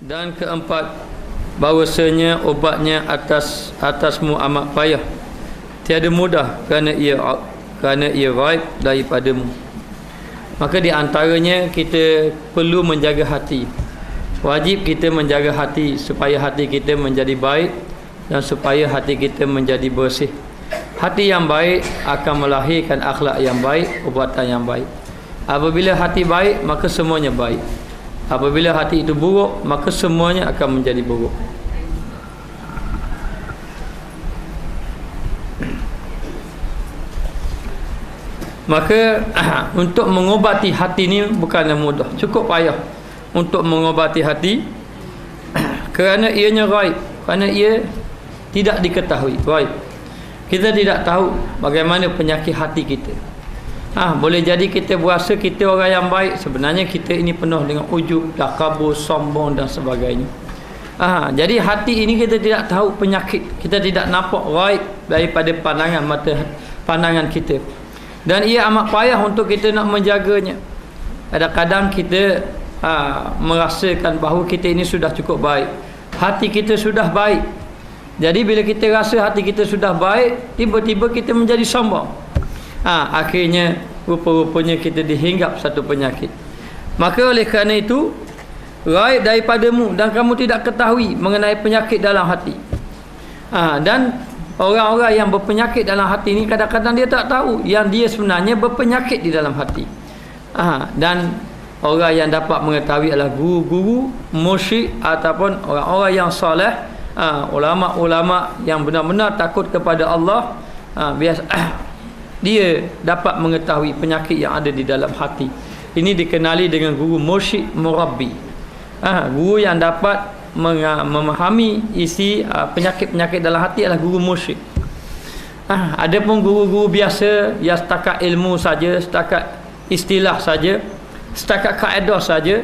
Dan keempat, bahawasanya obatnya atasmu amat payah, tiada mudah kerana ia ghaib daripadamu. Maka di antaranya kita perlu menjaga hati. Wajib kita menjaga hati supaya hati kita menjadi baik dan supaya hati kita menjadi bersih. Hati yang baik akan melahirkan akhlak yang baik, perbuatan yang baik. Apabila hati baik, maka semuanya baik. Apabila hati itu buruk, maka semuanya akan menjadi buruk. Maka untuk mengobati hati ni bukanlah mudah, cukup payah untuk mengobati hati kerana ianya ghaib, kerana ia tidak diketahui, ghaib. Kita tidak tahu bagaimana penyakit hati kita. Boleh jadi kita berasa kita orang yang baik, sebenarnya kita ini penuh dengan ujub, takabur, sombong dan sebagainya. Jadi hati ini kita tidak tahu penyakit, kita tidak nampak ghaib daripada pandangan kita. Dan ia amat payah untuk kita nak menjaganya. Kadang-kadang kita merasakan bahawa kita ini sudah cukup baik, hati kita sudah baik. Jadi bila kita rasa hati kita sudah baik, tiba-tiba kita menjadi sombong. Akhirnya rupa-rupanya kita dihinggap satu penyakit. Maka oleh kerana itu, ghaib daripadamu dan kamu tidak ketahui mengenai penyakit dalam hati. Dan orang-orang yang berpenyakit dalam hati ini kadang-kadang dia tak tahu yang dia sebenarnya berpenyakit di dalam hati. Dan orang yang dapat mengetahui adalah guru-guru, mursyid ataupun orang-orang yang soleh, ulama-ulama yang benar-benar takut kepada Allah. Dia dapat mengetahui penyakit yang ada di dalam hati. Ini dikenali dengan guru mursyid murabbi. Guru yang dapat memahami isi penyakit-penyakit dalam hati adalah guru mursyid. Ada pun guru-guru biasa yang setakat ilmu saja, setakat istilah saja, setakat kaedah saja,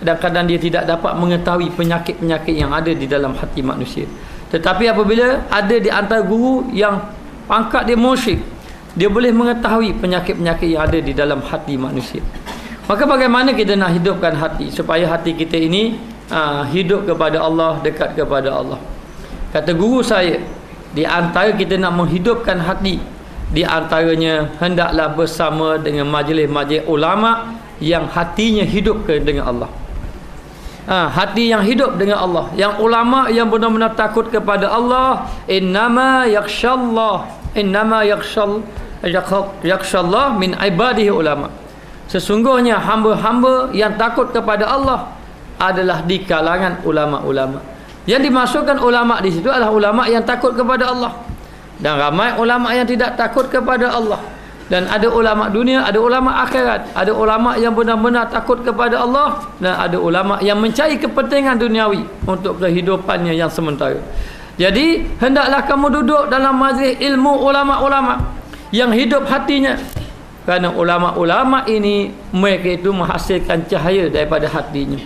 kadang-kadang dia tidak dapat mengetahui penyakit-penyakit yang ada di dalam hati manusia. Tetapi apabila ada di antara guru yang pangkat dia mursyid, dia boleh mengetahui penyakit-penyakit yang ada di dalam hati manusia. Maka bagaimana kita nak hidupkan hati supaya hati kita ini hidup kepada Allah, dekat kepada Allah? Kata guru saya, di antara kita nak menghidupkan hati, di antaranya hendaklah bersama dengan majlis-majlis ulama yang hatinya hidup dengan Allah. Hati yang hidup dengan Allah, yang ulama yang benar-benar takut kepada Allah. Innama yakhshallah min ibadihi ulama. Sesungguhnya hamba-hamba yang takut kepada Allah adalah di kalangan ulama-ulama. Yang dimasukkan ulama di situ adalah ulama yang takut kepada Allah. Dan ramai ulama yang tidak takut kepada Allah. Dan ada ulama dunia, ada ulama akhirat, ada ulama yang benar-benar takut kepada Allah, dan ada ulama yang mencari kepentingan duniawi untuk kehidupannya yang sementara. Jadi hendaklah kamu duduk dalam majlis ilmu ulama-ulama yang hidup hatinya, kerana ulama-ulama ini mereka itu menghasilkan cahaya daripada hatinya.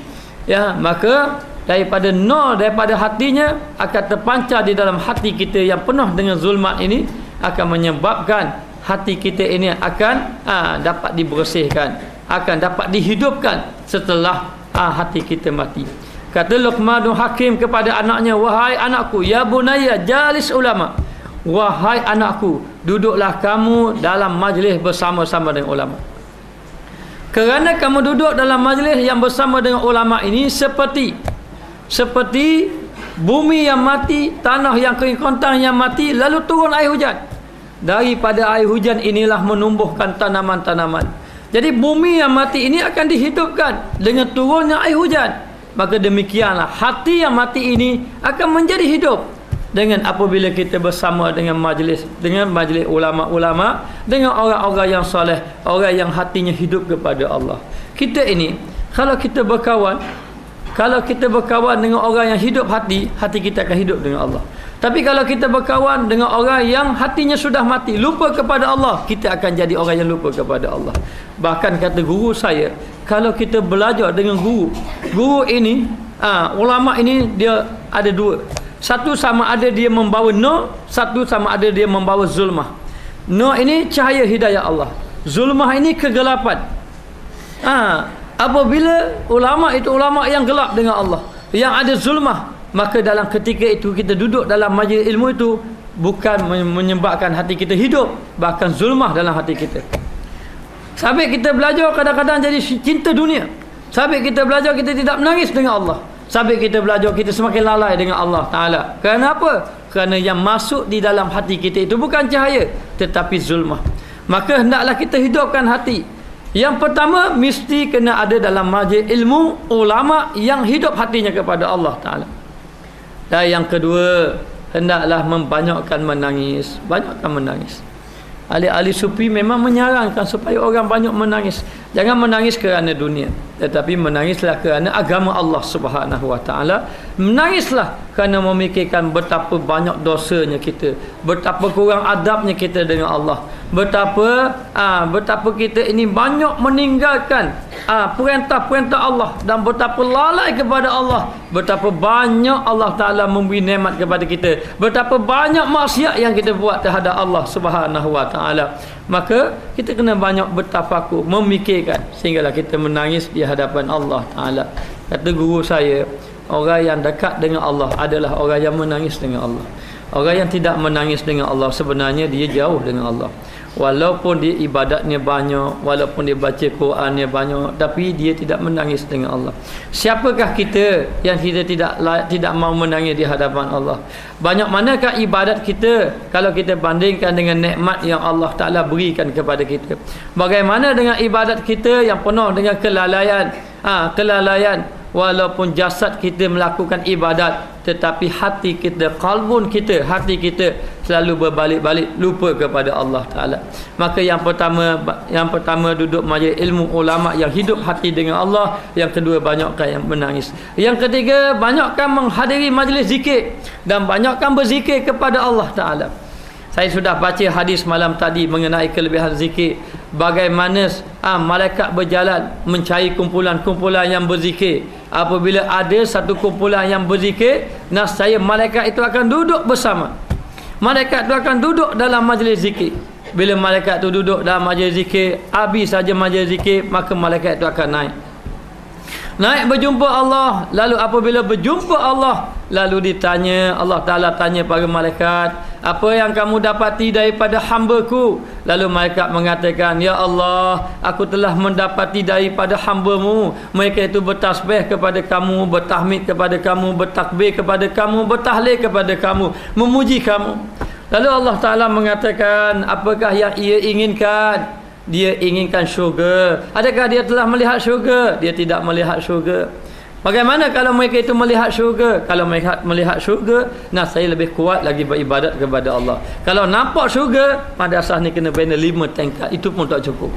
Maka daripada nur daripada hatinya akan terpancar di dalam hati kita yang penuh dengan zulmat ini, akan menyebabkan hati kita ini akan dapat dibersihkan, akan dapat dihidupkan setelah hati kita mati. Kata Luqmanul Hakim kepada anaknya, wahai anakku, ya bunayya jalis ulama, wahai anakku, duduklah kamu dalam majlis bersama-sama dengan ulama. Kerana kamu duduk dalam majlis yang bersama dengan ulama ini seperti bumi yang mati, tanah yang kering kontang yang mati, lalu turun air hujan. Daripada air hujan inilah menumbuhkan tanaman-tanaman. Jadi bumi yang mati ini akan dihidupkan dengan turunnya air hujan. Maka demikianlah hati yang mati ini akan menjadi hidup dengan apabila kita bersama dengan majlis ulama-ulama, dengan orang-orang yang soleh, orang yang hatinya hidup kepada Allah. Kita ini kalau kita berkawan dengan orang yang hidup hati kita akan hidup dengan Allah. Tapi kalau kita berkawan dengan orang yang hatinya sudah mati, lupa kepada Allah, kita akan jadi orang yang lupa kepada Allah. Bahkan kata guru saya, kalau kita belajar dengan guru ini, ulama ini dia ada dua. Satu sama ada dia membawa nur, satu sama ada dia membawa zulmah. Nur ini cahaya hidayah Allah, zulmah ini kegelapan. Apabila ulama itu ulama yang gelap dengan Allah, yang ada zulmah, maka dalam ketika itu kita duduk dalam majlis ilmu itu bukan menyebabkan hati kita hidup, bahkan zulmah dalam hati kita. Sampai kita belajar kadang-kadang jadi cinta dunia. Sampai kita belajar kita tidak menangis dengan Allah. Sampai kita belajar kita semakin lalai dengan Allah Ta'ala. Kenapa? Kerana yang masuk di dalam hati kita itu bukan cahaya, tetapi zulmah. Maka hendaklah kita hidupkan hati. Yang pertama, mesti kena ada dalam majlis ilmu ulama yang hidup hatinya kepada Allah Ta'ala. Dan yang kedua, hendaklah membanyakkan menangis. Banyakkan menangis. Ahli-ahli sufi memang menyarankan supaya orang banyak menangis. Jangan menangis kerana dunia, tetapi menangislah kerana agama Allah Subhanahu wa taala. Menangislah kerana memikirkan betapa banyak dosanya kita, betapa kurang adabnya kita dengan Allah, betapa kita ini banyak meninggalkan perintah-perintah Allah dan betapa lalai kepada Allah, betapa banyak Allah Ta'ala memberi nikmat kepada kita, betapa banyak maksiat yang kita buat terhadap Allah Subhanahu wa taala. Maka kita kena banyak bertafakur, memikirkan, sehinggalah kita menangis di hadapan Allah Ta'ala. Kata guru saya, orang yang dekat dengan Allah adalah orang yang menangis dengan Allah. Orang yang tidak menangis dengan Allah sebenarnya dia jauh dengan Allah. Walaupun dia ibadatnya banyak, walaupun dia baca Qurannya banyak, tapi dia tidak menangis dengan Allah. Siapakah kita yang kita tidak mau menangis di hadapan Allah? Banyak manakah ibadat kita kalau kita bandingkan dengan nikmat yang Allah Ta'ala berikan kepada kita? Bagaimana dengan ibadat kita yang penuh dengan kelalaian? Kelalaian. Walaupun jasad kita melakukan ibadat, tetapi hati kita, qalbun kita, hati kita selalu berbalik-balik lupa kepada Allah Ta'ala. Maka yang pertama duduk majlis ilmu ulama yang hidup hati dengan Allah. Yang kedua, banyakkan yang menangis. Yang ketiga, banyakkan menghadiri majlis zikir dan banyakkan berzikir kepada Allah Ta'ala. Saya sudah baca hadis malam tadi mengenai kelebihan zikir. Bagaimana malaikat berjalan mencari kumpulan-kumpulan yang berzikir. Apabila ada satu kumpulan yang berzikir, nescaya malaikat itu akan duduk bersama. Malaikat itu akan duduk dalam majlis zikir. Bila malaikat itu duduk dalam majlis zikir, habis saja majlis zikir, maka malaikat itu akan naik berjumpa Allah. Lalu apabila berjumpa Allah, lalu ditanya, Allah Ta'ala tanya para malaikat, apa yang kamu dapati daripada hamba-Ku? Lalu malaikat mengatakan, ya Allah, aku telah mendapati daripada hamba-Mu, mereka itu bertasbih kepada kamu, bertahmid kepada kamu, bertakbir kepada kamu, bertahlil kepada kamu, memuji kamu. Lalu Allah Ta'ala mengatakan, apakah yang ia inginkan? Dia inginkan syurga. Adakah dia telah melihat syurga? Dia tidak melihat syurga. Bagaimana kalau mereka itu melihat syurga? Kalau mereka melihat syurga, saya lebih kuat lagi beribadat kepada Allah. Kalau nampak syurga, pada asas ni kena bina 5 tingkat. Itu pun tak cukup.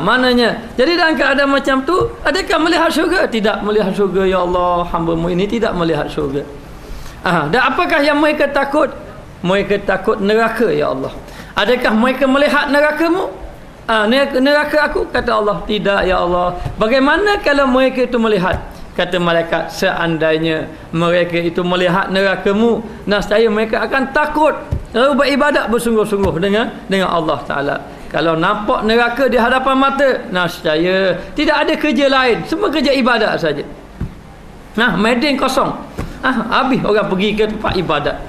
Mananya. Jadi dalam keadaan macam tu, adakah melihat syurga? Tidak melihat syurga. Ya Allah, hamba-Mu ini tidak melihat syurga. Dan apakah yang mereka takut? Mereka takut neraka, ya Allah. Adakah mereka melihat neraka-Mu? Neraka aku? Kata Allah, tidak ya Allah. Bagaimana kalau mereka itu melihat? Kata malaikat, seandainya mereka itu melihat neraka-Mu, nescaya mereka akan takut, lalu beribadat bersungguh-sungguh dengan Allah Ta'ala. Kalau nampak neraka di hadapan mata, nescaya tidak ada kerja lain, semua kerja ibadat saja. Medan kosong. Habis orang pergi ke tempat ibadat.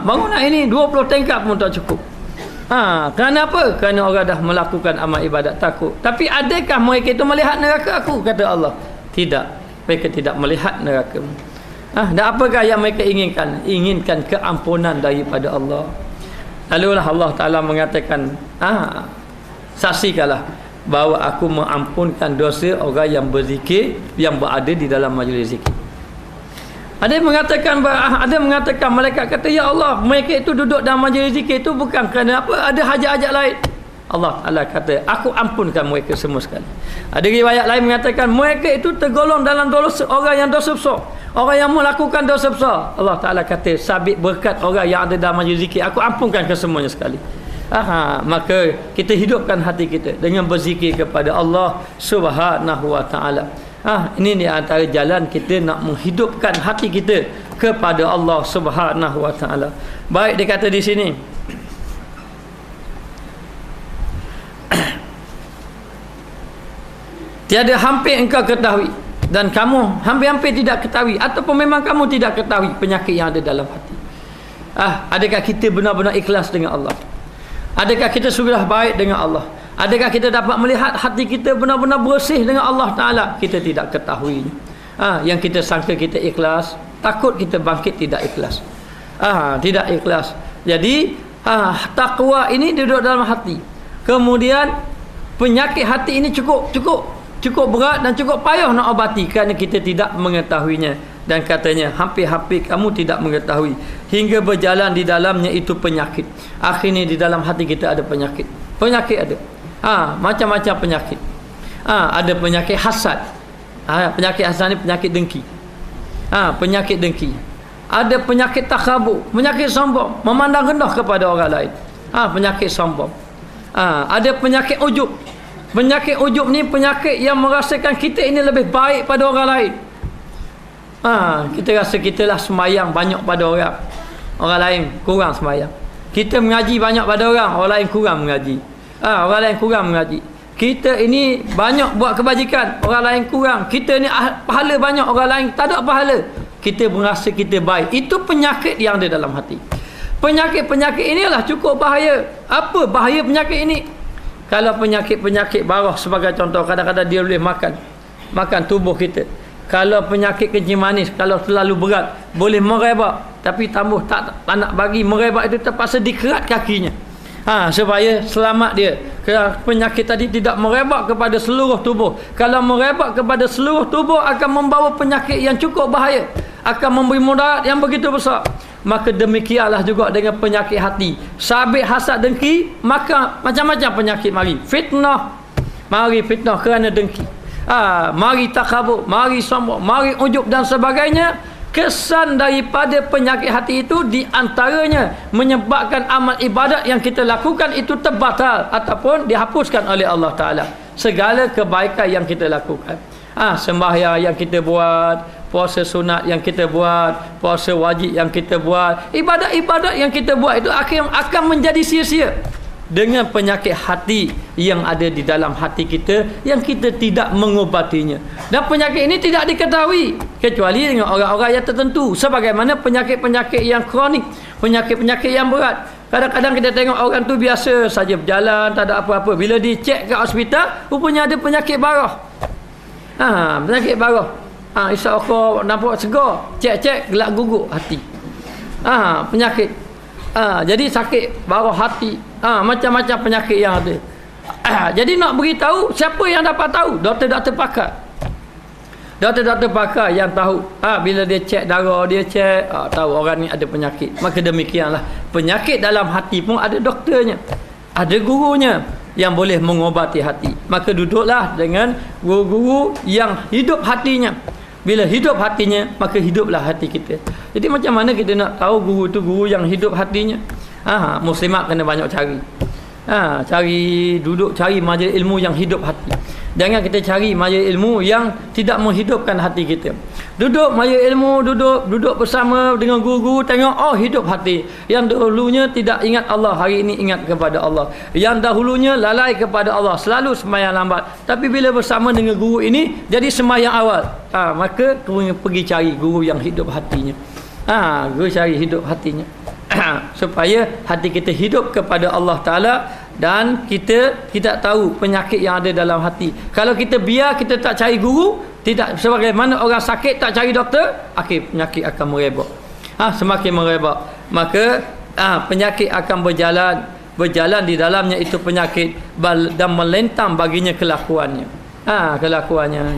Bangunan ini 20 tingkat pun tak cukup. Kerana apa? Kerana orang dah melakukan amal ibadat, takut. Tapi adakah mereka itu melihat neraka aku? Kata Allah, tidak. Mereka tidak melihat neraka. Dan apakah yang mereka inginkan? Inginkan keampunan daripada Allah. Lalulah Allah Ta'ala mengatakan, saksikanlah bahawa aku mengampunkan dosa orang yang berzikir, yang berada di dalam majlis zikir. Ada yang mengatakan malaikat kata, ya Allah, mereka itu duduk dalam majlis zikir itu bukan kerana apa? Ada hajat-hajat lain. Allah Ta'ala kata, aku ampunkan mereka semua sekali. Ada riwayat lain mengatakan mereka itu tergolong dalam dosa, orang yang dosa besar, orang yang melakukan dosa besar. Allah Ta'ala kata, sabit berkat orang yang ada dalam majlis zikir, aku ampunkan kesemuanya sekali. Maka kita hidupkan hati kita dengan berzikir kepada Allah Subhanahu wa Ta'ala. Ini di antara jalan kita nak menghidupkan hati kita kepada Allah Subhanahu wa Ta'ala. Baik, dia kata di sini, tiada hampir engkau ketahui dan kamu hampir-hampir tidak ketahui ataupun memang kamu tidak ketahui penyakit yang ada dalam hati. Adakah kita benar-benar ikhlas dengan Allah? Adakah kita sudah baik dengan Allah? Adakah kita dapat melihat hati kita benar-benar bersih dengan Allah Ta'ala? Kita tidak ketahui. Yang kita sangka kita ikhlas, takut kita bangkit tidak ikhlas. Tidak ikhlas. Jadi takwa ini duduk dalam hati. Kemudian penyakit hati ini cukup berat dan cukup payah nak obati kerana kita tidak mengetahuinya. Dan katanya hampir-hampir kamu tidak mengetahui hingga berjalan di dalamnya itu penyakit. Akhirnya di dalam hati kita ada penyakit. Penyakit ada. Macam-macam penyakit. Ada penyakit hasad. Penyakit hasad ni penyakit dengki. Penyakit dengki. Ada penyakit takabur, penyakit sombong, memandang rendah kepada orang lain. Penyakit sombong. Ada penyakit ujub. Penyakit ujub ni penyakit yang merasakan kita ini lebih baik pada orang lain. Kita rasa kita lah semayang banyak pada orang lain kurang semayang. Kita mengaji banyak pada orang lain kurang mengaji. Orang lain kurang mengaji. Kita ini banyak buat kebajikan, orang lain kurang. Kita ni pahala banyak, orang lain tak ada pahala. Kita merasa kita baik. Itu penyakit yang ada dalam hati. Penyakit-penyakit inilah cukup bahaya. Apa bahaya penyakit ini? Kalau penyakit-penyakit barah sebagai contoh, kadang-kadang dia boleh makan tubuh kita. Kalau penyakit kencing manis, kalau terlalu berat, boleh merebak. Tapi tambah tak nak bagi merebak itu, terpaksa dikerat kakinya. Supaya selamat dia. Kerana penyakit tadi tidak merebak kepada seluruh tubuh. Kalau merebak kepada seluruh tubuh akan membawa penyakit yang cukup bahaya, akan memberi mudarat yang begitu besar. Maka demikianlah juga dengan penyakit hati. Sabit hasad dengki, maka macam-macam penyakit mari. Fitnah, mari fitnah kerana dengki. Mari takabur, mari sombong, mari ujub dan sebagainya. Kesan daripada penyakit hati itu di antaranya menyebabkan amal ibadat yang kita lakukan itu terbatal ataupun dihapuskan oleh Allah Ta'ala. Segala kebaikan yang kita lakukan, sembahyang yang kita buat, puasa sunat yang kita buat, puasa wajib yang kita buat, ibadat-ibadat yang kita buat itu akan menjadi sia-sia dengan penyakit hati yang ada di dalam hati kita yang kita tidak mengobatinya. Dan penyakit ini tidak diketahui kecuali dengan orang-orang yang tertentu, sebagaimana penyakit-penyakit yang kronik, penyakit-penyakit yang berat. Kadang-kadang kita tengok orang tu biasa saja berjalan, tak ada apa-apa. Bila dicek ke hospital, rupanya ada penyakit barah. Penyakit barah. Isyak Allah nampak segar, cek-cek gelak guguk hati. Penyakit. Jadi sakit barah hati. Macam-macam penyakit yang ada. Jadi nak beritahu siapa yang dapat tahu? Doktor-doktor pakar. Doktor-doktor pakar yang tahu. Bila dia cek darah, dia cek, tahu orang ni ada penyakit. Maka demikianlah, penyakit dalam hati pun ada doktornya, ada gurunya yang boleh mengobati hati. Maka duduklah dengan guru-guru yang hidup hatinya. Bila hidup hatinya, maka hiduplah hati kita. Jadi macam mana kita nak tahu guru tu guru yang hidup hatinya? Muslimat kena banyak cari. Cari majlis ilmu yang hidup hati. Jangan kita cari majlis ilmu yang tidak menghidupkan hati kita. Duduk majlis ilmu, duduk bersama dengan guru-guru, tengok hidup hati. Yang dahulunya tidak ingat Allah, hari ini ingat kepada Allah. Yang dahulunya lalai kepada Allah, selalu sembahyang lambat. Tapi bila bersama dengan guru ini jadi sembahyang awal. Maka pergi cari guru yang hidup hatinya. Guru cari hidup hatinya. Supaya hati kita hidup kepada Allah Ta'ala dan kita tidak tahu penyakit yang ada dalam hati. Kalau kita biar, kita tak cari guru, tidak sebagaimana orang sakit tak cari doktor, akhir penyakit akan merebak. Semakin merebak, maka penyakit akan berjalan di dalamnya itu penyakit dan melentang baginya kelakuannya.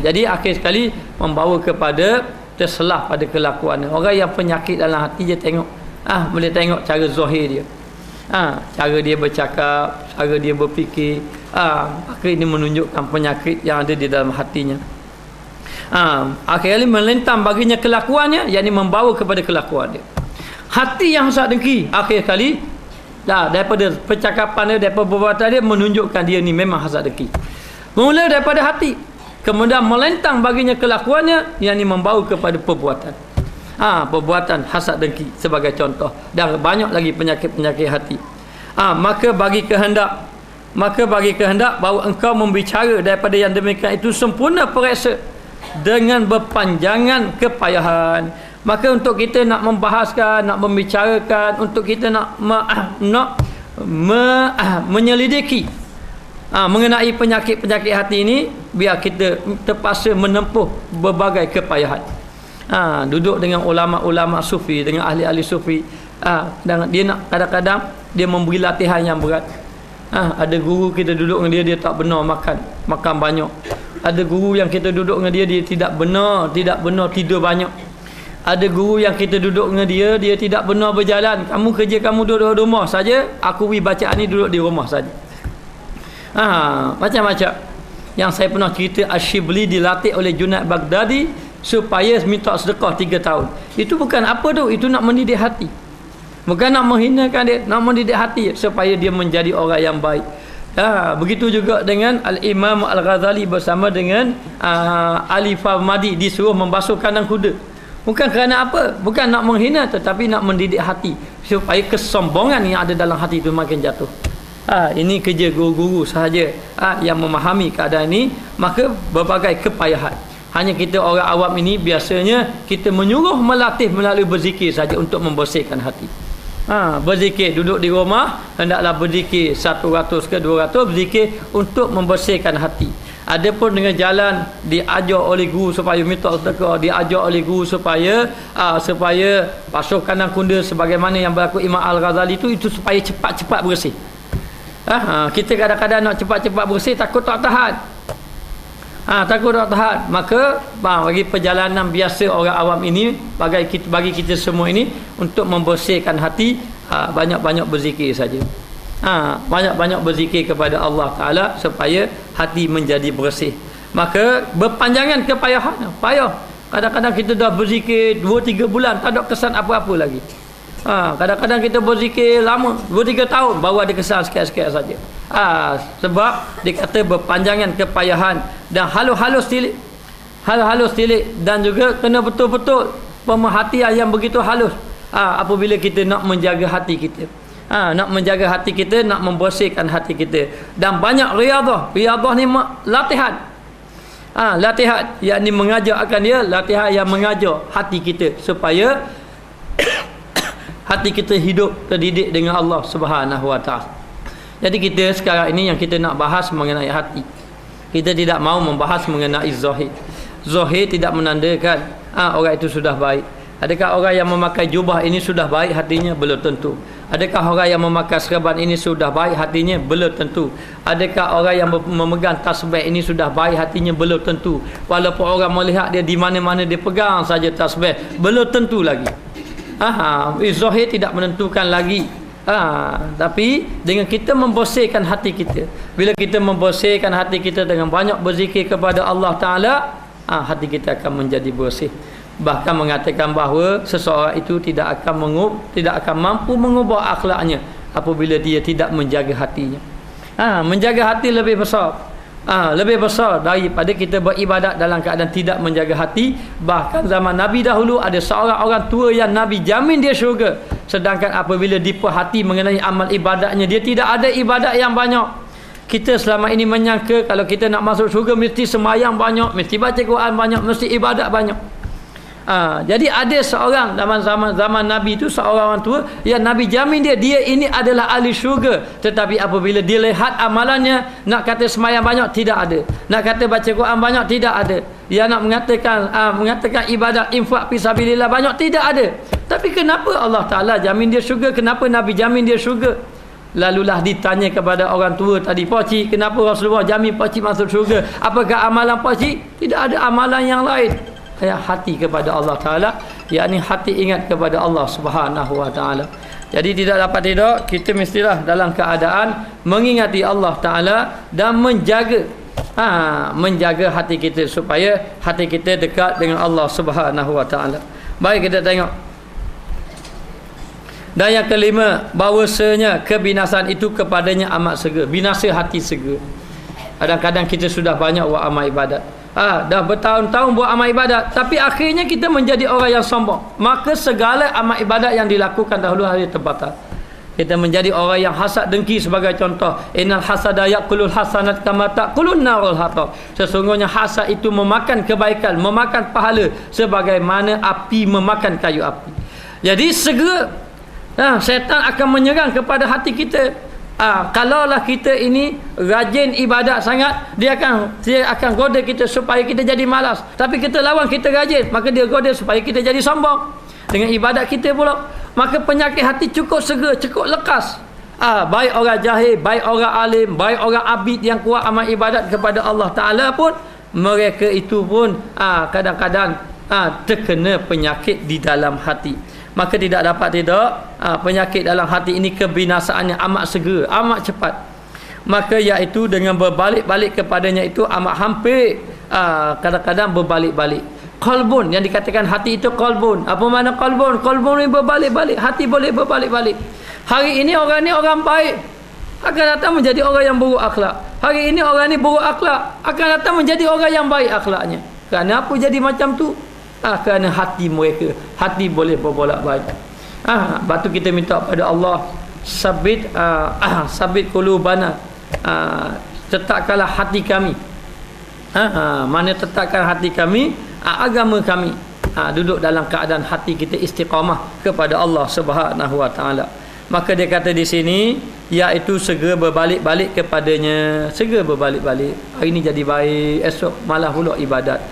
Jadi akhir sekali membawa kepada terselah pada kelakuannya. Orang yang penyakit dalam hati, dia tengok boleh tengok cara zahir dia, cara dia bercakap, cara dia berfikir. Maka ini menunjukkan penyakit yang ada di dalam hatinya. Akhirnya melentang baginya kelakuannya, yakni membawa kepada kelakuan dia. Hati yang hasad dengki, akhir kali daripada percakapan dia, daripada perbuatan dia, menunjukkan dia ni memang hasad dengki. Mula daripada hati, kemudian melentang baginya kelakuannya, yakni membawa kepada perbuatan. Perbuatan hasad dengki sebagai contoh, dan banyak lagi penyakit-penyakit hati. Maka bagi kehendak bahawa engkau membicara daripada yang demikian itu sempurna periksa dengan berpanjangan kepayahan. Maka untuk kita nak membahaskan, nak membicarakan, untuk kita nak menyelidiki mengenai penyakit-penyakit hati ini, biar kita terpaksa menempuh berbagai kepayahan. Duduk dengan ulama-ulama sufi, dengan ahli-ahli sufi, dan dia nak kadang-kadang dia memberi latihan yang berat. Ada guru kita duduk dengan dia tak benar makan banyak. Ada guru yang kita duduk dengan dia tidak benar tidur banyak. Ada guru yang kita duduk dengan dia tidak benar berjalan. Kamu kerja kamu duduk di rumah saja, aku beri bacaan ni duduk di rumah saja. Macam-macam. Yang saya pernah cerita, Ash-Shibli dilatih oleh Junaid Baghdadi supaya minta sedekah 3 tahun. Itu bukan apa tu, itu nak mendidik hati. Bukan nak menghinakan dia, nak mendidik hati supaya dia menjadi orang yang baik. Begitu juga dengan Al-Imam Al-Ghazali bersama dengan Ali Farmadi disuruh membasuh kandang kuda. Bukan kerana apa? Bukan nak menghina, tetapi nak mendidik hati supaya kesombongan yang ada dalam hati itu makin jatuh. Ini kerja guru-guru sahaja yang memahami keadaan ini. Maka berbagai kepayahan. Hanya kita orang awam ini biasanya kita menyuruh melatih melalui berzikir saja untuk membersihkan hati. Berzikir, duduk di rumah hendaklah berzikir 100 ke 200 berzikir untuk membersihkan hati. Adapun dengan jalan diajar oleh guru supaya minta sedekah, diajar oleh guru supaya basuh kandang kuda sebagaimana yang berlaku Imam Al-Ghazali itu supaya cepat-cepat bersih. Kita kadang-kadang nak cepat-cepat bersih takut tak tahan. Takut tak tahan. Maka bagi perjalanan biasa orang awam ini, bagi kita semua ini, untuk membersihkan hati, banyak-banyak berzikir saja. Banyak-banyak berzikir kepada Allah Ta'ala supaya hati menjadi bersih. Maka berpanjangan kepayahan. Payah. Kadang-kadang kita dah berzikir 2-3 bulan tak ada kesan apa-apa lagi. Kadang-kadang kita berzikir lama 2-3 tahun baru ada kesan sikit-sikit saja. Sebab dikata berpanjangan kepayahan dan halus-halus tilik dan juga kena betul-betul pemerhatian yang begitu halus apabila kita nak menjaga hati kita. Nak menjaga hati kita, nak membersihkan hati kita. Dan banyak riyadhah ni latihan. Latihan yakni mengajar akan dia, latihan yang mengajar hati kita supaya hati kita hidup terdidik dengan Allah Subhanahu Wa Taala. Jadi kita sekarang ini yang kita nak bahas mengenai hati. Kita tidak mau membahas mengenai zahir. Zahir tidak menandakan orang itu sudah baik. Adakah orang yang memakai jubah ini sudah baik hatinya? Belum tentu. Adakah orang yang memakai serban ini sudah baik hatinya? Belum tentu. Adakah orang yang memegang tasbih ini sudah baik hatinya? Belum tentu. Walaupun orang melihat dia di mana-mana dia pegang saja tasbih, belum tentu lagi. Zahir tidak menentukan lagi. Tapi dengan kita membersihkan hati kita, bila kita membersihkan hati kita dengan banyak berzikir kepada Allah Ta'ala, hati kita akan menjadi bersih. Bahkan mengatakan bahawa seseorang itu tidak akan mampu mengubah akhlaknya apabila dia tidak menjaga hatinya. Menjaga hati lebih besar. Lebih besar daripada kita beribadat dalam keadaan tidak menjaga hati. Bahkan zaman Nabi dahulu ada seorang orang tua yang Nabi jamin dia syurga, sedangkan apabila diperhati mengenai amal ibadatnya, dia tidak ada ibadat yang banyak. Kita selama ini menyangka kalau kita nak masuk syurga mesti sembahyang banyak, mesti baca Quran banyak, mesti ibadat banyak. Jadi ada seorang zaman Nabi itu, seorang orang tua yang Nabi jamin dia ini adalah ahli syurga. Tetapi apabila dia lihat amalannya, nak kata sembahyang banyak tidak ada, nak kata baca Quran banyak tidak ada, dia nak mengatakan ibadat infak fisabilillah banyak tidak ada. Tapi kenapa Allah Ta'ala jamin dia syurga? Kenapa Nabi jamin dia syurga? Lalulah ditanya kepada orang tua tadi, "Pakcik, kenapa Rasulullah jamin pakcik masuk syurga? Apakah amalan pakcik?" Tidak ada amalan yang lain. Hati kepada Allah Ta'ala, yakni hati ingat kepada Allah Subhanahu Wa Ta'ala. Jadi tidak dapat tidak, kita mestilah dalam keadaan mengingati Allah Ta'ala dan menjaga hati kita supaya hati kita dekat dengan Allah Subhanahu Wa Ta'ala. Baik, kita tengok. Dan yang kelima, bahawasanya kebinasan itu kepadanya amat segera. Binasa hati segera. Kadang-kadang kita sudah banyak buat amal ibadat, dah bertahun-tahun buat amal ibadat, tapi akhirnya kita menjadi orang yang sombong. Maka segala amal ibadat yang dilakukan dahulu hari terbatal. Kita menjadi orang yang hasad dengki sebagai contoh. Innal hasada yaqulul hasanat kama taqulun narul hatab. Sesungguhnya hasad itu memakan kebaikan, memakan pahala sebagaimana api memakan kayu api. Jadi segera syaitan akan menyerang kepada hati kita. Kalaulah kita ini rajin ibadat sangat, dia akan goda kita supaya kita jadi malas. Tapi kita lawan, kita rajin, maka dia goda supaya kita jadi sombong dengan ibadat kita pula. Maka penyakit hati cukup segera, cukup lekas. Baik orang jahil, baik orang alim, baik orang abid yang kuat amal ibadat kepada Allah Ta'ala pun, mereka itu pun kadang-kadang terkena penyakit di dalam hati. Maka tidak dapat penyakit dalam hati ini kebinasaannya amat segera, amat cepat. Maka iaitu dengan berbalik-balik kepadanya itu amat hampir, kadang-kadang berbalik-balik. Qalbun, yang dikatakan hati itu qalbun. Apa makna qalbun? Qalbun ni berbalik-balik, hati boleh berbalik-balik. Hari ini orang ni orang baik, akan datang menjadi orang yang buruk akhlak. Hari ini orang ni buruk akhlak, akan datang menjadi orang yang baik akhlaknya. Kerana apa jadi macam tu? Kerana hati mereka, hati boleh berbolak-balik. Batu kita minta pada Allah, sabit qulubana, tetapkanlah hati kami. Mana tetapkan hati kami, agama kami duduk dalam keadaan hati kita istiqamah kepada Allah Subhanahu wa taala. Maka dia kata di sini, iaitu segera berbalik-balik kepadanya, segera berbalik-balik. Hari ini jadi baik, esok malah pula ibadat.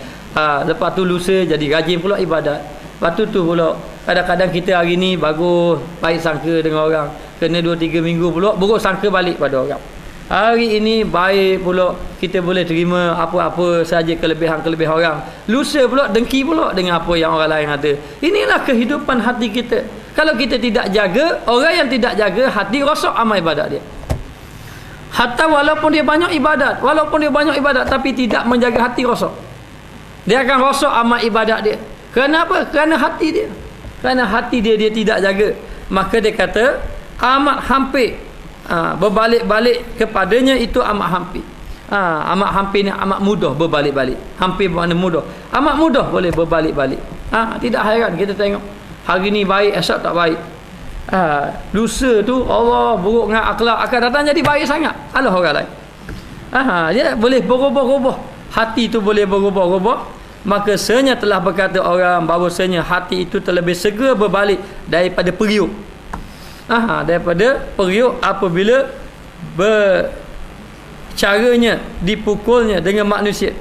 Lepas tu lusa jadi rajin pula ibadat. Lepas tu pula kadang-kadang kita hari ni bagus, baik sangka dengan orang, kena 2-3 minggu pula buruk sangka balik pada orang. Hari ini baik pula, kita boleh terima apa-apa saja kelebihan-kelebihan orang. Lusa pula dengki pula dengan apa yang orang lain ada. Inilah kehidupan hati kita. Kalau kita tidak jaga, orang yang tidak jaga hati, rosak amal ibadat dia. Hatta walaupun dia banyak ibadat, tapi tidak menjaga hati, rosak. Dia akan rosak amal ibadat dia. Kerana apa? Kerana hati dia. Kerana hati dia tidak jaga. Maka dia kata amat hampir, berbalik-balik kepadanya itu amat hampir. Amat hampir ni amat mudah berbalik-balik. Hampir bermakna mudah. Amat mudah boleh berbalik-balik. Tidak heran kita tengok hari ni baik, esok tak baik. Lusa tu Allah buruk dengan akhlak, akan datang jadi baik sangat. Alah orang lain. Dia boleh berubah-ubah. Hati tu boleh berubah-ubah. Maka sebenarnya telah berkata orang bahawasanya hati itu terlebih segera berbalik daripada periuk. Daripada periuk apabila caranya dipukulnya dengan manusia.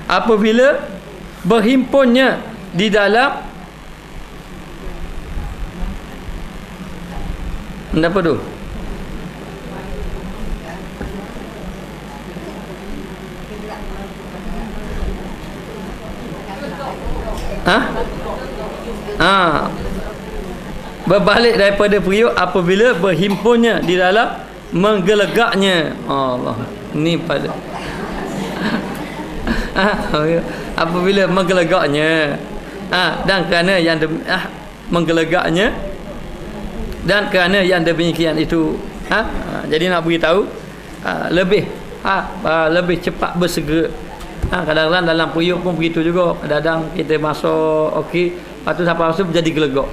Apabila berhimpunnya di dalam apa tu? Berbalik daripada periuk apabila berhimpunnya di dalam menggelegaknya. Allah, ni pada apabila menggelegaknya, dan kerana yang menggelegaknya, dan kerana yang demikian itu, jadi nak beritahu lebih cepat bersegera. Kadang-kadang dalam periuk pun begitu juga. Kadang-kadang kita masuk okey, lepas tu sampai masuk jadi gelegak.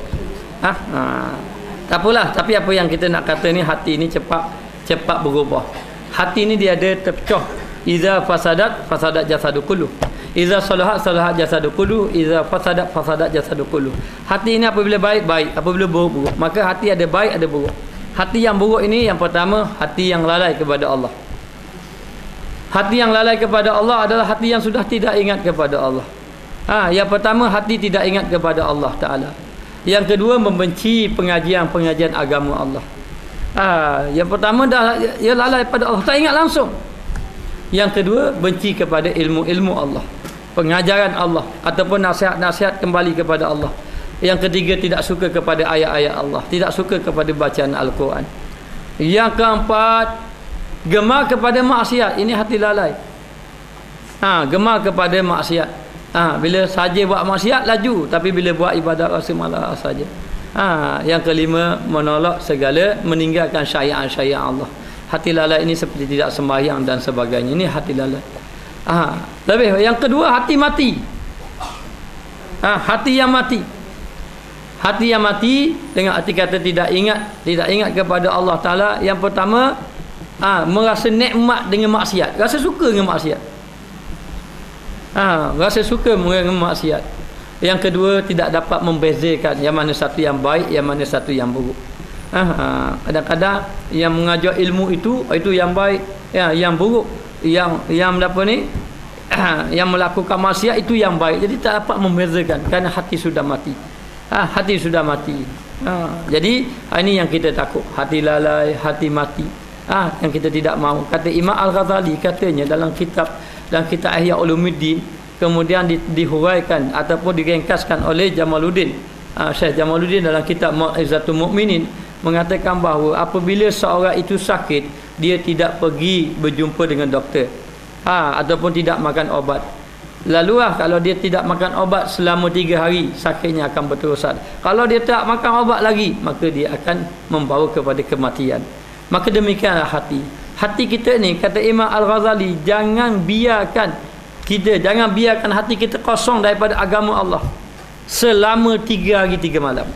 Tak apalah, tapi apa yang kita nak kata ni, hati ni cepat berubah. Hati ni dia ada terpecah. Iza fasadat jasadu kullu. Iza salahat jasadu kullu. Iza fasadat jasadu kullu. Hati ini apabila baik, apabila buruk. Maka hati ada baik, ada buruk. Hati yang buruk ini, yang pertama, hati yang lalai kepada Allah. Hati yang lalai kepada Allah adalah hati yang sudah tidak ingat kepada Allah. Yang pertama, hati tidak ingat kepada Allah Ta'ala. Yang kedua, membenci pengajian-pengajian agama Allah. Yang pertama dah ia lalai pada Allah, tak ingat langsung. Yang kedua, benci kepada ilmu-ilmu Allah, pengajaran Allah, ataupun nasihat-nasihat kembali kepada Allah. Yang ketiga, tidak suka kepada ayat-ayat Allah, tidak suka kepada bacaan Al-Quran. Yang keempat, gemar kepada maksiat. Ini hati lalai. Gemar kepada maksiat. Bila saja buat maksiat laju, tapi bila buat ibadat rasa malas saja. Yang kelima, menolak segala, meninggalkan syariat-syariat Allah. Hati lalai ini seperti tidak sembahyang dan sebagainya. Ini hati lalai. Lebih yang kedua, hati mati. Hati yang mati. Hati yang mati dengan arti kata tidak ingat kepada Allah Taala. Yang pertama, merasa nikmat dengan maksiat, rasa suka dengan maksiat. Rasa suka dengan maksiat. Yang kedua, tidak dapat membezakan yang mana satu yang baik, yang mana satu yang buruk. Kadang-kadang yang mengajar ilmu itu yang baik, yang buruk, yang apa ni, yang melakukan maksiat itu yang baik. Jadi tak dapat membezakan kerana hati sudah mati. Hati sudah mati. Jadi ini yang kita takut, hati lalai, hati mati. Yang kita tidak mahu. Kata Imam Al-Ghazali, katanya dalam kitab Ihya Ulumuddin, kemudian dihuraikan ataupun diringkaskan oleh Jamaluddin, Syekh Jamaluddin dalam kitab Mau'izatul Mukminin, mengatakan bahawa apabila seorang itu sakit, dia tidak pergi berjumpa dengan doktor, ataupun tidak makan obat. Lalu kalau dia tidak makan obat selama 3 hari, sakitnya akan berterusan. Kalau dia tak makan obat lagi, maka dia akan membawa kepada kematian. Maka demikianlah hati. Hati kita ni, kata Imam Al-Ghazali, jangan biarkan hati kita kosong daripada agama Allah selama 3 hari 3 malam.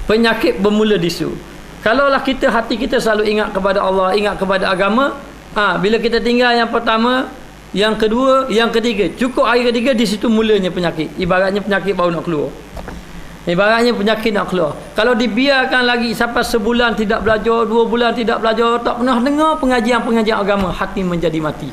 Penyakit bermula disu. Kalaulah hati kita selalu ingat kepada Allah, ingat kepada agama, bila kita tinggal yang pertama, yang kedua, yang ketiga, cukup hari ketiga, di situ mulanya penyakit. Ibaratnya penyakit baru nak keluar. Kalau dibiarkan lagi sampai sebulan tidak belajar, 2 bulan tidak belajar, tak pernah dengar pengajian agama, hati menjadi mati.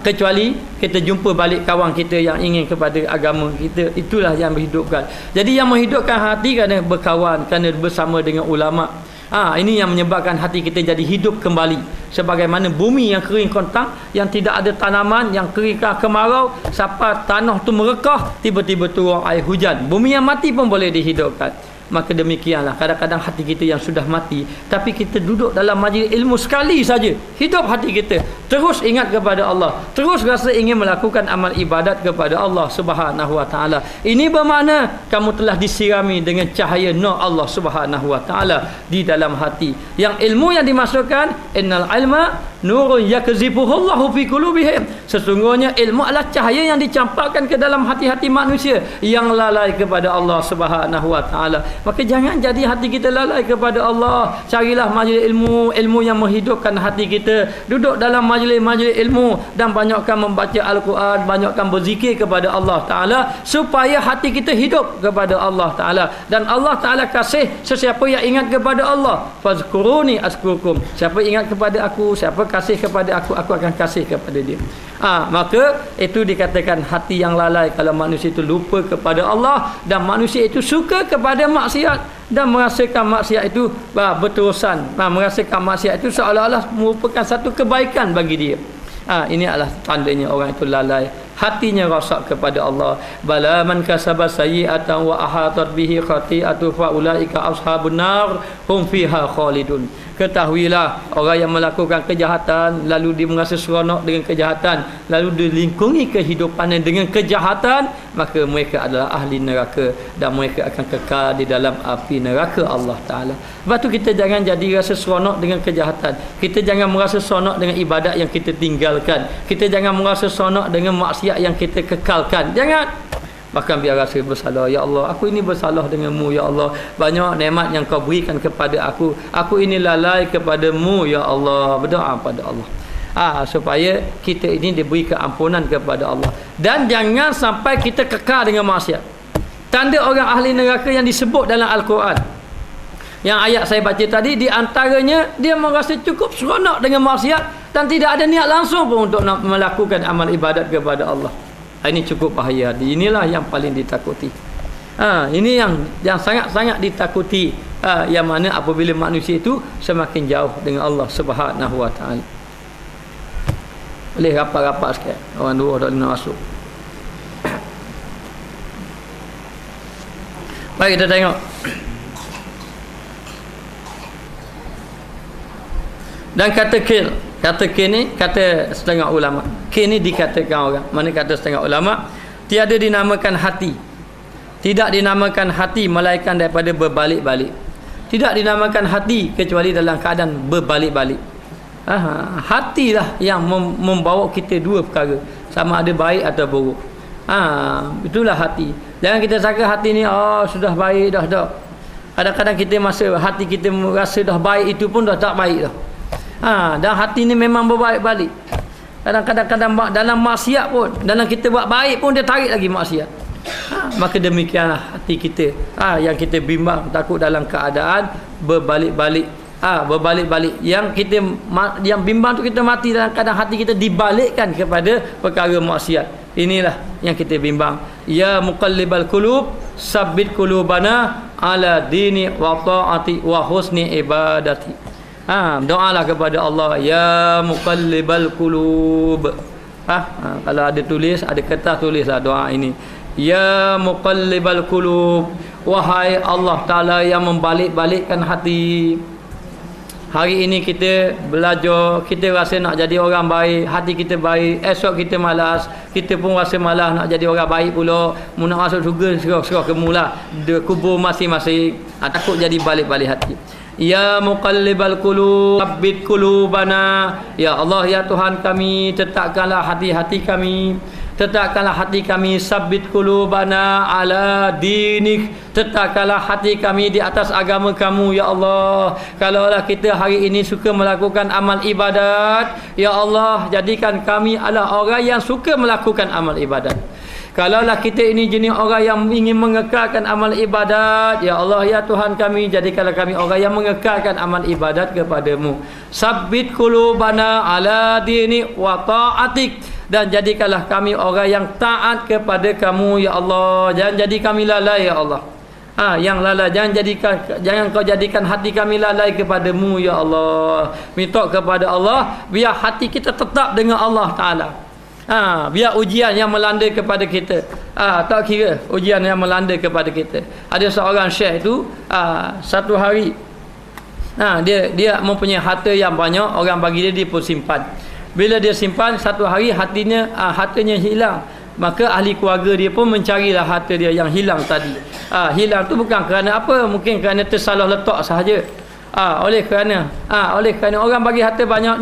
Kecuali kita jumpa balik kawan kita yang ingin kepada agama kita, itulah yang menghidupkan. Jadi yang menghidupkan hati kerana berkawan, kerana bersama dengan ulama. Ini yang menyebabkan hati kita jadi hidup kembali. Sebagaimana bumi yang kering kontang, yang tidak ada tanaman, yang kering kemarau, sampai tanah tu merekah, tiba-tiba turun air hujan. Bumi yang mati pun boleh dihidupkan. Maka demikianlah, kadang-kadang hati kita yang sudah mati, tapi kita duduk dalam majlis ilmu sekali saja, hidup hati kita, terus ingat kepada Allah, terus rasa ingin melakukan amal ibadat kepada Allah Subhanahu wa taala. Ini bermakna kamu telah disirami dengan cahaya nur Allah Subhanahu wa taala di dalam hati. Yang ilmu yang dimasukkan, innal ilma nurun yakzifuhullahu fi qulubihim. Sesungguhnya ilmu adalah cahaya yang dicampakkan ke dalam hati-hati manusia yang lalai kepada Allah Subhanahu wa taala. Maka jangan jadi hati kita lalai kepada Allah. Carilah majlis ilmu yang menghidupkan hati kita. Duduk dalam majlis ilmu dan banyakkan membaca Al-Quran, banyakkan berzikir kepada Allah Taala supaya hati kita hidup kepada Allah Taala. Dan Allah Taala kasih sesiapa yang ingat kepada Allah. Fazkuruni azkurkum. Siapa ingat kepada aku, siapa kasih kepada aku akan kasih kepada dia. Maka itu dikatakan hati yang lalai kalau manusia itu lupa kepada Allah dan manusia itu suka kepada maksiat dan merasakan maksiat itu berterusan. Merasakan maksiat itu seolah-olah merupakan satu kebaikan bagi dia. Ini adalah tandanya orang itu lalai, hatinya rosak kepada Allah. Bala man kasaba sayyi'atan wa ahatat bihi khati'atu fa ulaika ashabun nar hum fiha khalidun. Ketahuilah, orang yang melakukan kejahatan lalu dia merasa seronok dengan kejahatan, lalu dilingkungi kehidupannya dengan kejahatan, maka mereka adalah ahli neraka dan mereka akan kekal di dalam api neraka Allah Ta'ala. Sebab tu kita jangan jadi rasa seronok dengan kejahatan, kita jangan merasa seronok dengan ibadat yang kita tinggalkan, kita jangan merasa seronok dengan maksiat yang kita kekalkan. Jangan. Bahkan biar rasa bersalah, ya Allah, aku ini bersalah denganmu, ya Allah, banyak nikmat yang kau berikan kepada aku ini lalai kepadamu, ya Allah. Berdoa pada Allah supaya kita ini diberi keampunan kepada Allah. Dan jangan sampai kita kekal dengan maksiat. Tanda orang ahli neraka yang disebut dalam Al-Quran, yang ayat saya baca tadi, di antaranya dia merasa cukup seronok dengan maksiat dan tidak ada niat langsung pun untuk nak melakukan amal ibadat kepada Allah. Ini cukup bahaya. Inilah yang paling ditakuti. Ini yang sangat-sangat ditakuti. Yang mana apabila manusia itu semakin jauh dengan Allah Subhanahu wa taala. Boleh rapat-rapat sikit. Orang dua dah nak masuk. Baik, kita tengok. Dan kata ni kata setengah ulama. Ni dikatakan orang. Mana kata setengah ulama, tiada dinamakan hati. Tidak dinamakan hati melainkan daripada berbalik-balik. Tidak dinamakan hati kecuali dalam keadaan berbalik-balik. Hatilah yang membawa kita dua perkara, sama ada baik atau buruk. Itulah hati. Jangan kita sangka hati ni sudah baik dah. Kadang-kadang kita masa hati kita rasa dah baik, itu pun dah tak baik dah. Dan hati ni memang berbalik-balik. Kadang-kadang dalam maksiat pun, dalam kita buat baik pun dia tarik lagi maksiat. Maka demikianlah hati kita. Yang kita bimbang, takut dalam keadaan berbalik-balik. Berbalik-balik. Yang bimbang tu kita mati dalam keadaan hati kita dibalikkan kepada perkara maksiat. Inilah yang kita bimbang. Ya muqallibal qulub, sabbit qulubana ala dini wa ta'ati wa husni ibadati. Doalah kepada Allah, ya muqallibal qulub. Kalau ada tulis, ada kertas, tulislah doa ini. Ya muqallibal qulub, wahai Allah Ta'ala yang membalik-balikkan hati. Hari ini kita belajar, kita rasa nak jadi orang baik, hati kita baik. Esok kita malas, kita pun rasa malas nak jadi orang baik pula. Mu nak masuk syurga, serah-serah ke mula kubur masing-masing. Takut jadi balik-balik hati. Ya muqallibal qulub, tsabbit qulubana. Ya Allah, ya Tuhan kami, tetapkanlah hati-hati kami. Tetapkanlah hati kami, sabbit qulubana ala dinik. Tetapkanlah hati kami di atas agama kamu, ya Allah. Kalaulah kita hari ini suka melakukan amal ibadat, ya Allah, jadikan kami adalah orang yang suka melakukan amal ibadat. Kalaulah kita ini jenis orang yang ingin mengekalkan amal ibadat, ya Allah, ya Tuhan kami, jadikanlah kami orang yang mengekalkan amal ibadat kepadamu. Sabbit qulubana ala dinik wa ta'atik. Dan jadikanlah kami orang yang taat kepada kamu, ya Allah. Jangan jadi kami lalai, ya Allah. Yang lalai, jangan kau jadikan hati kami lalai kepadamu, ya Allah. Minta kepada Allah biar hati kita tetap dengan Allah Ta'ala. Biar ujian yang melanda kepada kita, tak kira ujian yang melanda kepada kita. Ada seorang syekh itu, satu hari dia mempunyai harta yang banyak, orang bagi dia pun simpan. Bila dia simpan, satu hari hartanya hilang. Maka ahli keluarga dia pun mencarilah harta dia yang hilang tadi. Hilang tu bukan kerana apa, mungkin kerana tersalah letak sahaja. Oleh kerana orang bagi harta banyak,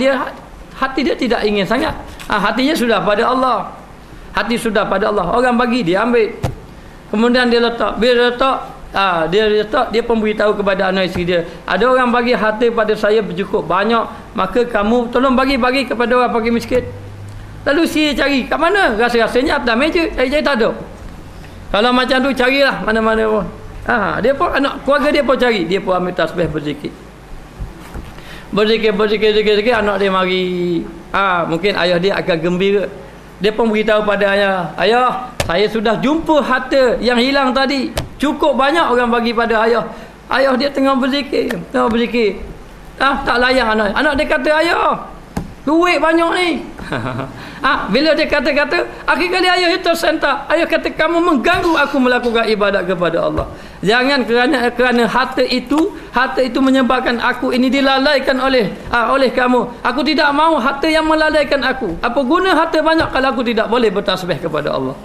hati dia tidak ingin sangat. Hatinya sudah pada Allah. Hati sudah pada Allah. Orang bagi, dia ambil. Kemudian dia letak. Bila dia letak, dia pun beritahu kepada anak isteri dia, ada orang bagi harta pada saya cukup banyak, maka kamu tolong bagi kepada orang fakir miskin. Lalu si cari kat mana, rasa-rasanya atas meja, cari tak ada. Kalau macam tu, carilah mana-mana pun. Dia pun, anak keluarga dia pun cari, dia pun ambil tasbih berzikir, anak dia mari. Mungkin ayah dia akan gembira. Dia pun beritahu pada ayah, saya sudah jumpa harta yang hilang tadi, cukup banyak orang bagi pada ayah. Ayah dia tengah berzikir. Tak layan anak dia kata, ayah, duit banyak ni. Bila dia kata, akhir kali ayah itu tersentak. Ayah kata, kamu mengganggu aku melakukan ibadat kepada Allah. Jangan kerana harta itu menyebabkan aku ini dilalaikan oleh kamu. Aku tidak mahu harta yang melalaikan aku. Apa guna harta banyak kalau aku tidak boleh bertasbih kepada Allah?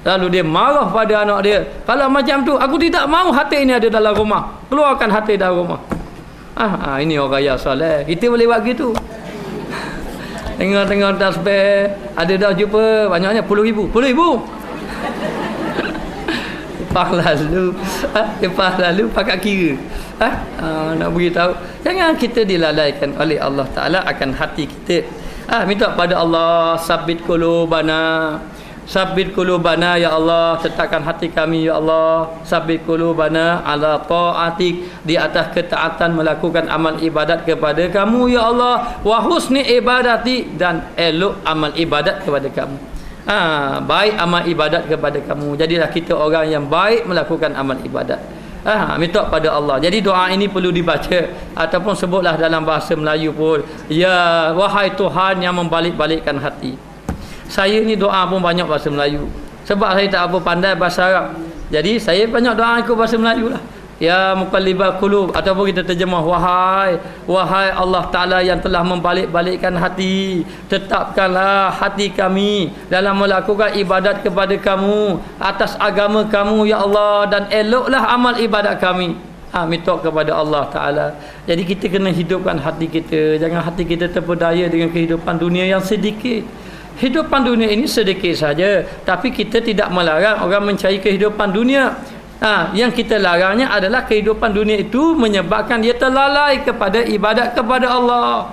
Lalu dia marah pada anak dia. Kalau macam tu, aku tidak mahu harta ini ada dalam rumah. Keluarkan harta dalam rumah. Ini orang yang soleh. Kita boleh buat gitu. Tengok tasbih, ada dah jumpa banyaknya 10,000. Lepas lalu pakat kira. Nak beritahu, jangan kita dilalaikan oleh Allah Ta'ala akan hati kita. Minta pada Allah, sabbit qulubana. Sabbit qulubana, ya Allah, tetapkan hati kami, ya Allah. Sabbit qulubana ala ta'atik, di atas ketaatan melakukan amal ibadat kepada kamu, ya Allah. Wa husni ibadati, dan elok amal ibadat kepada kamu. Baik amal ibadat kepada kamu. Jadilah kita orang yang baik melakukan amal ibadat. Minta pada Allah. Jadi doa ini perlu dibaca ataupun sebutlah dalam bahasa Melayu pun. Ya, wahai Tuhan yang membalik-balikkan hati. Saya ni doa pun banyak bahasa Melayu, sebab saya tak apa pandai bahasa Arab. Jadi saya banyak doa ikut bahasa Melayu lah. Ya muqallibal qulub, ataupun kita terjemah, wahai Allah Ta'ala yang telah membalik-balikkan hati, tetapkanlah hati kami dalam melakukan ibadat kepada kamu atas agama kamu, ya Allah, dan eloklah amal ibadat kami. Minta kepada Allah Ta'ala. Jadi kita kena hidupkan hati kita. Jangan hati kita terpedaya dengan kehidupan dunia yang sedikit. Kehidupan dunia ini sedikit saja, tapi kita tidak melarang orang mencari kehidupan dunia. Yang kita larangnya adalah kehidupan dunia itu menyebabkan dia terlalai kepada ibadat kepada Allah.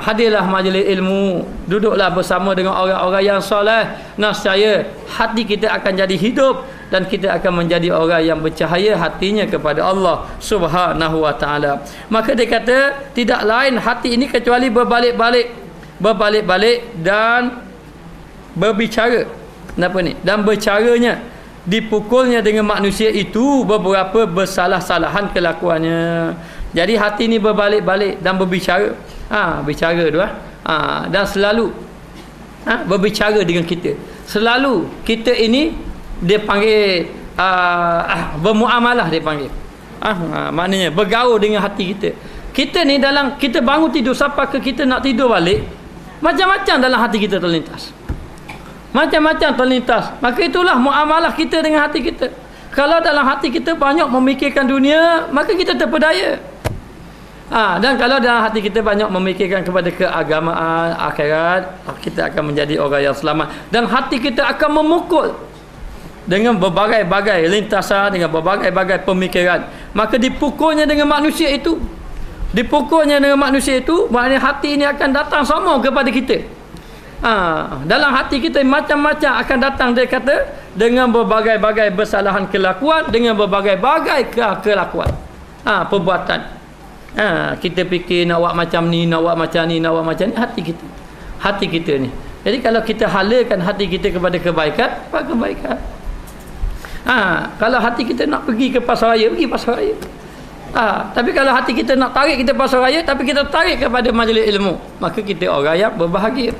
Hadirlah majlis ilmu, duduklah bersama dengan orang-orang yang soleh. Nescaya hati kita akan jadi hidup dan kita akan menjadi orang yang bercahaya hatinya kepada Allah Subhanahu wa taala. Maka dia kata tidak lain hati ini kecuali berbalik-balik dan berbicara. Kenapa ni? Dan bercaranya, dipukulnya dengan manusia itu beberapa bersalah-salahan kelakuannya. Jadi hati ni berbalik-balik dan berbicara. Bicara tu dan selalu berbicara dengan kita. Selalu kita ini dia panggil bermuamalah, dia panggil. Maknanya bergaul dengan hati kita. Kita ni dalam kita bangun tidur sampai ke kita nak tidur balik, macam-macam dalam hati kita terlintas. Macam-macam terlintas. Maka itulah muamalah kita dengan hati kita. Kalau dalam hati kita banyak memikirkan dunia, maka kita terpedaya. Dan kalau dalam hati kita banyak memikirkan kepada keagamaan, akhirat, kita akan menjadi orang yang selamat. Dan hati kita akan memukul dengan berbagai-bagai lintasan, dengan berbagai-bagai pemikiran. Maka dipukulnya dengan manusia itu. Dipukulnya dengan manusia itu, maknanya hati ini akan datang sama kepada kita. Dalam hati kita macam-macam akan datang, dia kata, dengan berbagai-bagai kesalahan kelakuan, dengan berbagai-bagai kelakuan, perbuatan. Kita fikir nak buat macam ni, nak buat macam ni, nak buat macam ni, hati kita ni. Jadi kalau kita halakan hati kita kepada kebaikan, apa kebaikan? Kalau hati kita nak pergi ke pasar raya, pergi pasar raya. Tapi kalau hati kita nak tarik kita pasar raya, tapi kita tarik kepada majlis ilmu, maka kita orang yang berbahagia.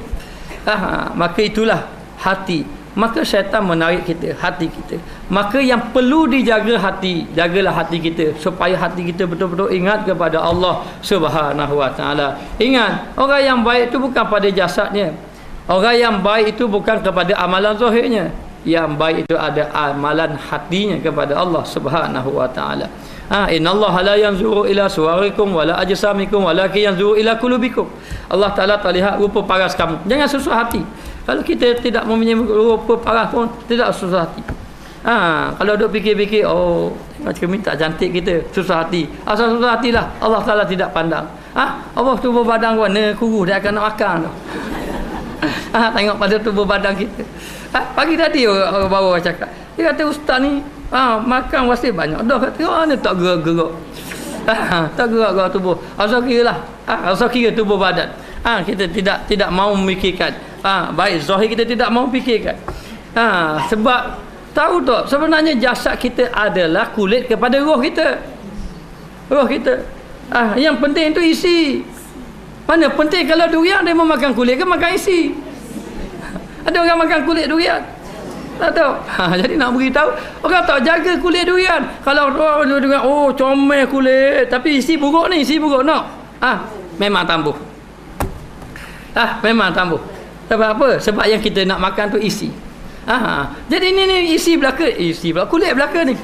Maka itulah hati. Maka syaitan menarik kita, hati kita. Maka yang perlu dijaga hati, jagalah hati kita supaya hati kita betul-betul ingat kepada Allah Subhanahu wa taala. Ingat, orang yang baik itu bukan pada jasadnya. Orang yang baik itu bukan kepada amalan zahirnya. Yang baik itu ada amalan hatinya kepada Allah Subhanahu wa taala. Innallaha la yanzuru ila suwarikum wala ajsamikum walakin yanzuru ila qulubikum. Allah Taala tak lihat rupa paras kamu. Jangan susah hati. Kalau kita tidak mempunyai rupa paras pun tidak susah hati. Kalau duk fikir-fikir, macam minta cantik kita, susah hati. Asal susah hatilah, Allah Taala tidak pandang. Allah tubuh badan warna kurus, dia akan nak makan tu. Tengok pada tubuh badan kita. Pagi tadi orang bawa cakap, dia kata ustaz ni makan wasir banyak dah, kata ni tak gerak-gerak. Tak gerak-gerak tubuh. Asal kira tubuh badan. Kita tidak mahu memikirkan. Baik zahir kita tidak mahu fikirkan. Sebab tahu tak, sebenarnya jasad kita adalah kulit kepada roh kita. Roh kita. Yang penting itu isi. Mana penting kalau durian dia mau makan kulit ke makan isi? Ada orang makan kulit durian? Tak tahu. Jadi nak beritahu, orang tak jaga kulit durian. Kalau orang durian, comel kulit, tapi isi buruk ni, isi buruk nak. Memang tambuh. Memang tambuh. Sebab apa? Sebab yang kita nak makan tu isi. Jadi ni isi belaka, kulit belaka ni.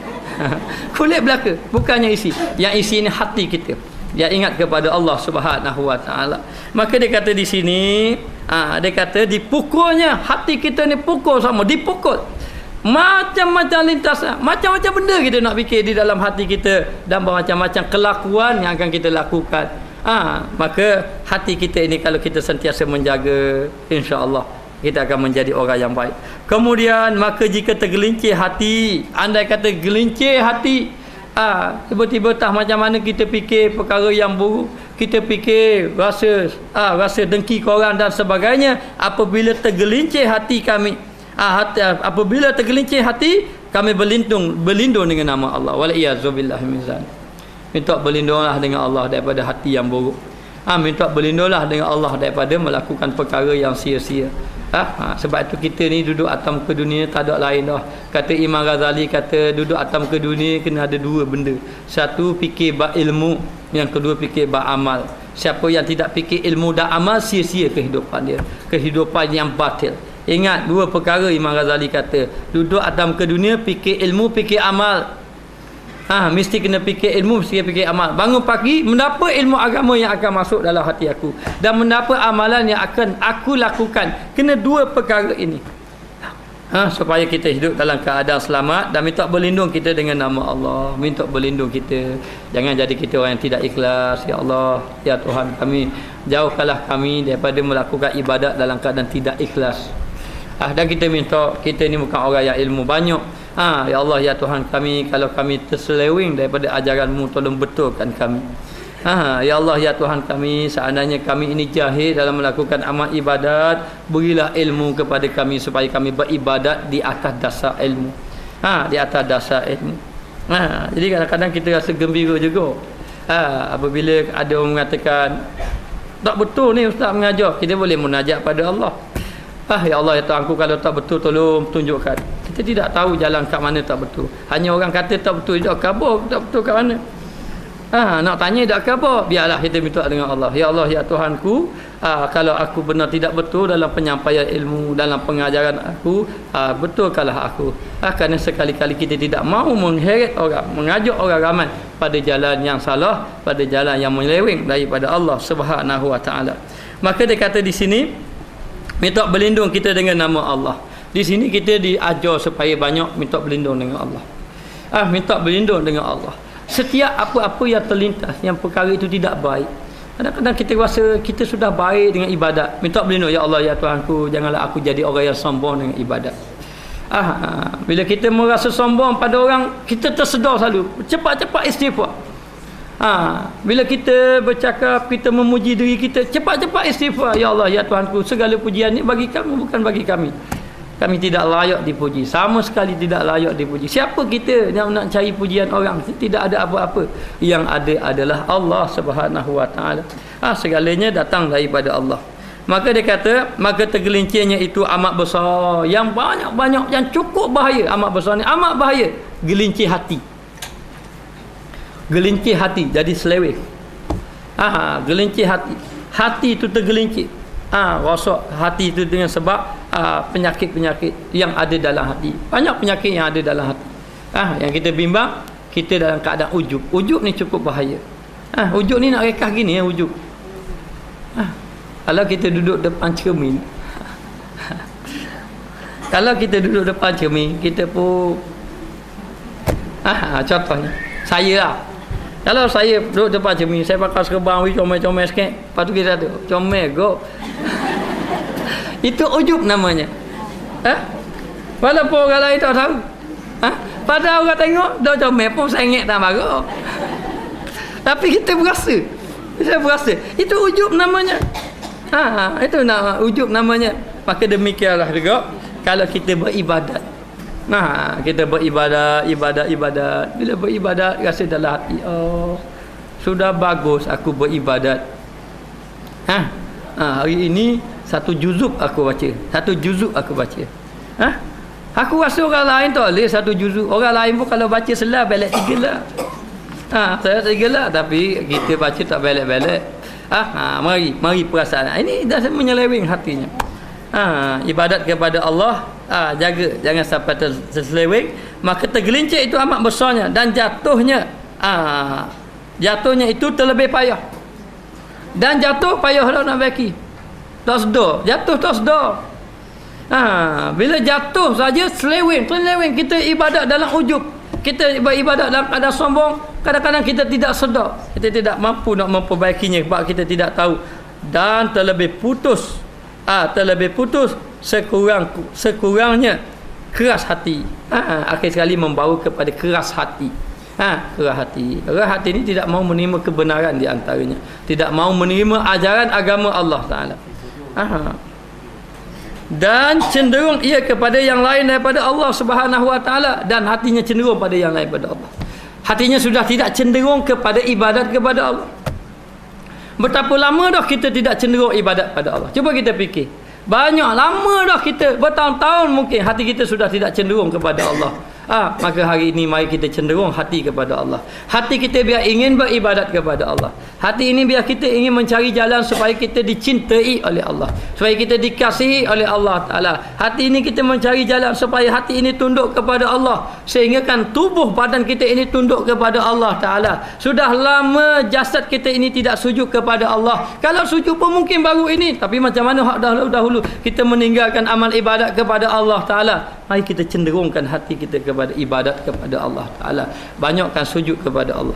Kulit belaka, bukannya isi. Yang isi ni hati kita. Dia ingat kepada Allah Subhanahu wa taala. Maka dia kata di sini, dia kata dipukulnya hati kita ni, pukul sama, dipukul. Macam-macam lintasan, macam-macam benda kita nak fikir di dalam hati kita dan macam-macam kelakuan yang akan kita lakukan. Maka hati kita ini kalau kita sentiasa menjaga, insya-Allah kita akan menjadi orang yang baik. Kemudian maka jika tergelincir hati, andai kata gelincir hati, tiba-tiba tak macam mana kita fikir perkara yang buruk, kita fikir rasa dengki korang dan sebagainya. Apabila tergelincir hati kami, apabila tergelincir hati, kami berlindung dengan nama Allah. Wal-iyazubillah min zalik. Minta berlindunglah dengan Allah daripada hati yang buruk. Minta berlindunglah dengan Allah daripada melakukan perkara yang sia-sia. Sebab itu kita ni duduk atas muka dunia tak ada lain dah. Kata Imam Ghazali, kata duduk atas muka dunia kena ada dua benda. Satu fikir berilmu, yang kedua fikir beramal. Siapa yang tidak fikir ilmu dan amal, sia-sia kehidupan dia, kehidupan yang batil. Ingat dua perkara Imam Ghazali kata, duduk atas muka dunia fikir ilmu, fikir amal. Mesti kena fikir ilmu, mesti kena fikir amal. Bangun pagi, mendapat ilmu agama yang akan masuk dalam hati aku, dan mendapat amalan yang akan aku lakukan. Kena dua perkara ini, supaya kita hidup dalam keadaan selamat, dan minta berlindung kita dengan nama Allah. Minta berlindung kita, jangan jadi kita orang yang tidak ikhlas. Ya Allah, ya Tuhan kami, jauhkanlah kami daripada melakukan ibadat dalam keadaan tidak ikhlas. Dan kita minta, kita ni bukan orang yang ilmu banyak. Ya Allah, ya Tuhan kami, kalau kami terseleweng daripada ajaran-Mu, tolong betulkan kami. Ya Allah, ya Tuhan kami, seandainya kami ini jahil dalam melakukan amal ibadat, berilah ilmu kepada kami supaya kami beribadat di atas dasar ilmu. Di atas dasar ilmu. Jadi kadang-kadang kita rasa gembira juga. Apabila ada orang mengatakan tak betul ni ustaz mengajar, kita boleh munajat pada Allah. Ya Allah, ya Tuhanku, kalau tak betul tolong tunjukkan. Kita tidak tahu jalan kat mana tak betul. Hanya orang kata tak betul, tak khabar tak betul kat mana. Nak tanya tak khabar, biarlah kita minta dengan Allah. Ya Allah, ya Tuhanku, kalau aku benar tidak betul dalam penyampaian ilmu, dalam pengajaran aku, betulkanlah aku. Kerana sekali-kali kita tidak mahu mengheret orang, mengajak orang ramai pada jalan yang salah, pada jalan yang menyeleweng daripada Allah Subhanahu Wa Taala. Maka dia kata di sini, minta berlindung kita dengan nama Allah. Di sini kita diajar supaya banyak minta berlindung dengan Allah. Minta berlindung dengan Allah. Setiap apa-apa yang terlintas, yang perkara itu tidak baik. Kadang-kadang kita rasa kita sudah baik dengan ibadat. Minta berlindung, ya Allah, ya Tuhanku, janganlah aku jadi orang yang sombong dengan ibadat. Bila kita merasa sombong pada orang, kita tersedar selalu. Cepat-cepat istighfar. Bila kita bercakap, kita memuji diri kita, cepat-cepat istighfar. Ya Allah, ya Tuhanku, segala pujian ni bagi kamu, bukan bagi kami. Kami tidak layak dipuji, sama sekali tidak layak dipuji. Siapa kita yang nak cari pujian orang? Tidak ada apa-apa. Yang ada adalah Allah Subhanahu Wa Taala. Segalanya datang daripada Allah. Maka dia kata, maka tergelincirnya itu amat besar, yang banyak-banyak, yang cukup bahaya. Amat besar ni amat bahaya. Gelincir hati. Gelincir hati, jadi seleweng. Gelincir hati. Hati itu tergelincir. Rosak hati itu dengan sebab penyakit-penyakit yang ada dalam hati. Banyak penyakit yang ada dalam hati. Yang kita bimbang, kita dalam keadaan ujub. Ujub ni cukup bahaya. Ujub ni nak rekah gini ya, ujub. Kalau kita duduk depan cermin, kalau kita duduk depan cermin, kita pun contohnya saya lah. Kalau saya duduk depan cermin, saya pakai serban comel-comel sikit, lepas tu kita tu comel go. Itu ujub namanya. Walaupun orang lain tak tahu. Padahal orang tengok dah comel pun sengit tak marah. Tapi kita berasa. Kita berasa. Itu ujub namanya. Itu nama ujub namanya. Maka demikianlah juga kalau kita beribadat. Kita beribadat, ibadat. Bila beribadat, rasa dalam hati, sudah bagus aku beribadat. Hari ini satu juzuk aku baca. Satu juzuk aku baca. Aku rasa orang lain tak boleh satu juzuk. Orang lain pun kalau baca selah, belak 3 lah. Saya 3 lah. Tapi kita baca tak belak-belak. Mari perasaan. Ini dah menyeleweng hatinya. Ibadat kepada Allah, jaga jangan sampai terseleweng. Maka tergelincir itu amat besarnya, dan jatuhnya itu terlebih payah. Dan jatuh payahlah nak baiki. Tak sedar, jatuh tak sedar. Bila jatuh saja seleweng, kita ibadat dalam ujub. Kita beribadat dalam keadaan sombong, kadang-kadang kita tidak sedar. Kita tidak mampu nak memperbaikinya sebab kita tidak tahu. Dan terlebih putus sekurang-kurangnya keras hati. Akhir sekali membawa kepada keras hati. Keras hati ini tidak mahu menerima kebenaran di antaranya, tidak mahu menerima ajaran agama Allah Taala. Dan cenderung ia kepada yang lain daripada Allah Subhanahu Wa Taala, dan hatinya cenderung pada yang lain daripada Allah. Hatinya sudah tidak cenderung kepada ibadat kepada Allah. Betapa lama dah kita tidak cenderung ibadat pada Allah. Cuba kita fikir. Banyak lama dah kita, bertahun-tahun mungkin hati kita sudah tidak cenderung kepada Allah. Maka hari ini mari kita cenderung hati kepada Allah. Hati kita biar ingin beribadat kepada Allah. Hati ini biar kita ingin mencari jalan supaya kita dicintai oleh Allah, supaya kita dikasihi oleh Allah Ta'ala. Hati ini kita mencari jalan supaya hati ini tunduk kepada Allah, sehingga kan tubuh badan kita ini tunduk kepada Allah Ta'ala. Sudah lama jasad kita ini tidak sujud kepada Allah. Kalau sujud pun mungkin baru ini, tapi macam mana hak dahulu kita meninggalkan amal ibadat kepada Allah Ta'ala. Mari kita cenderungkan hati kita kepada ibadat kepada Allah Ta'ala. Banyakkan sujud kepada Allah.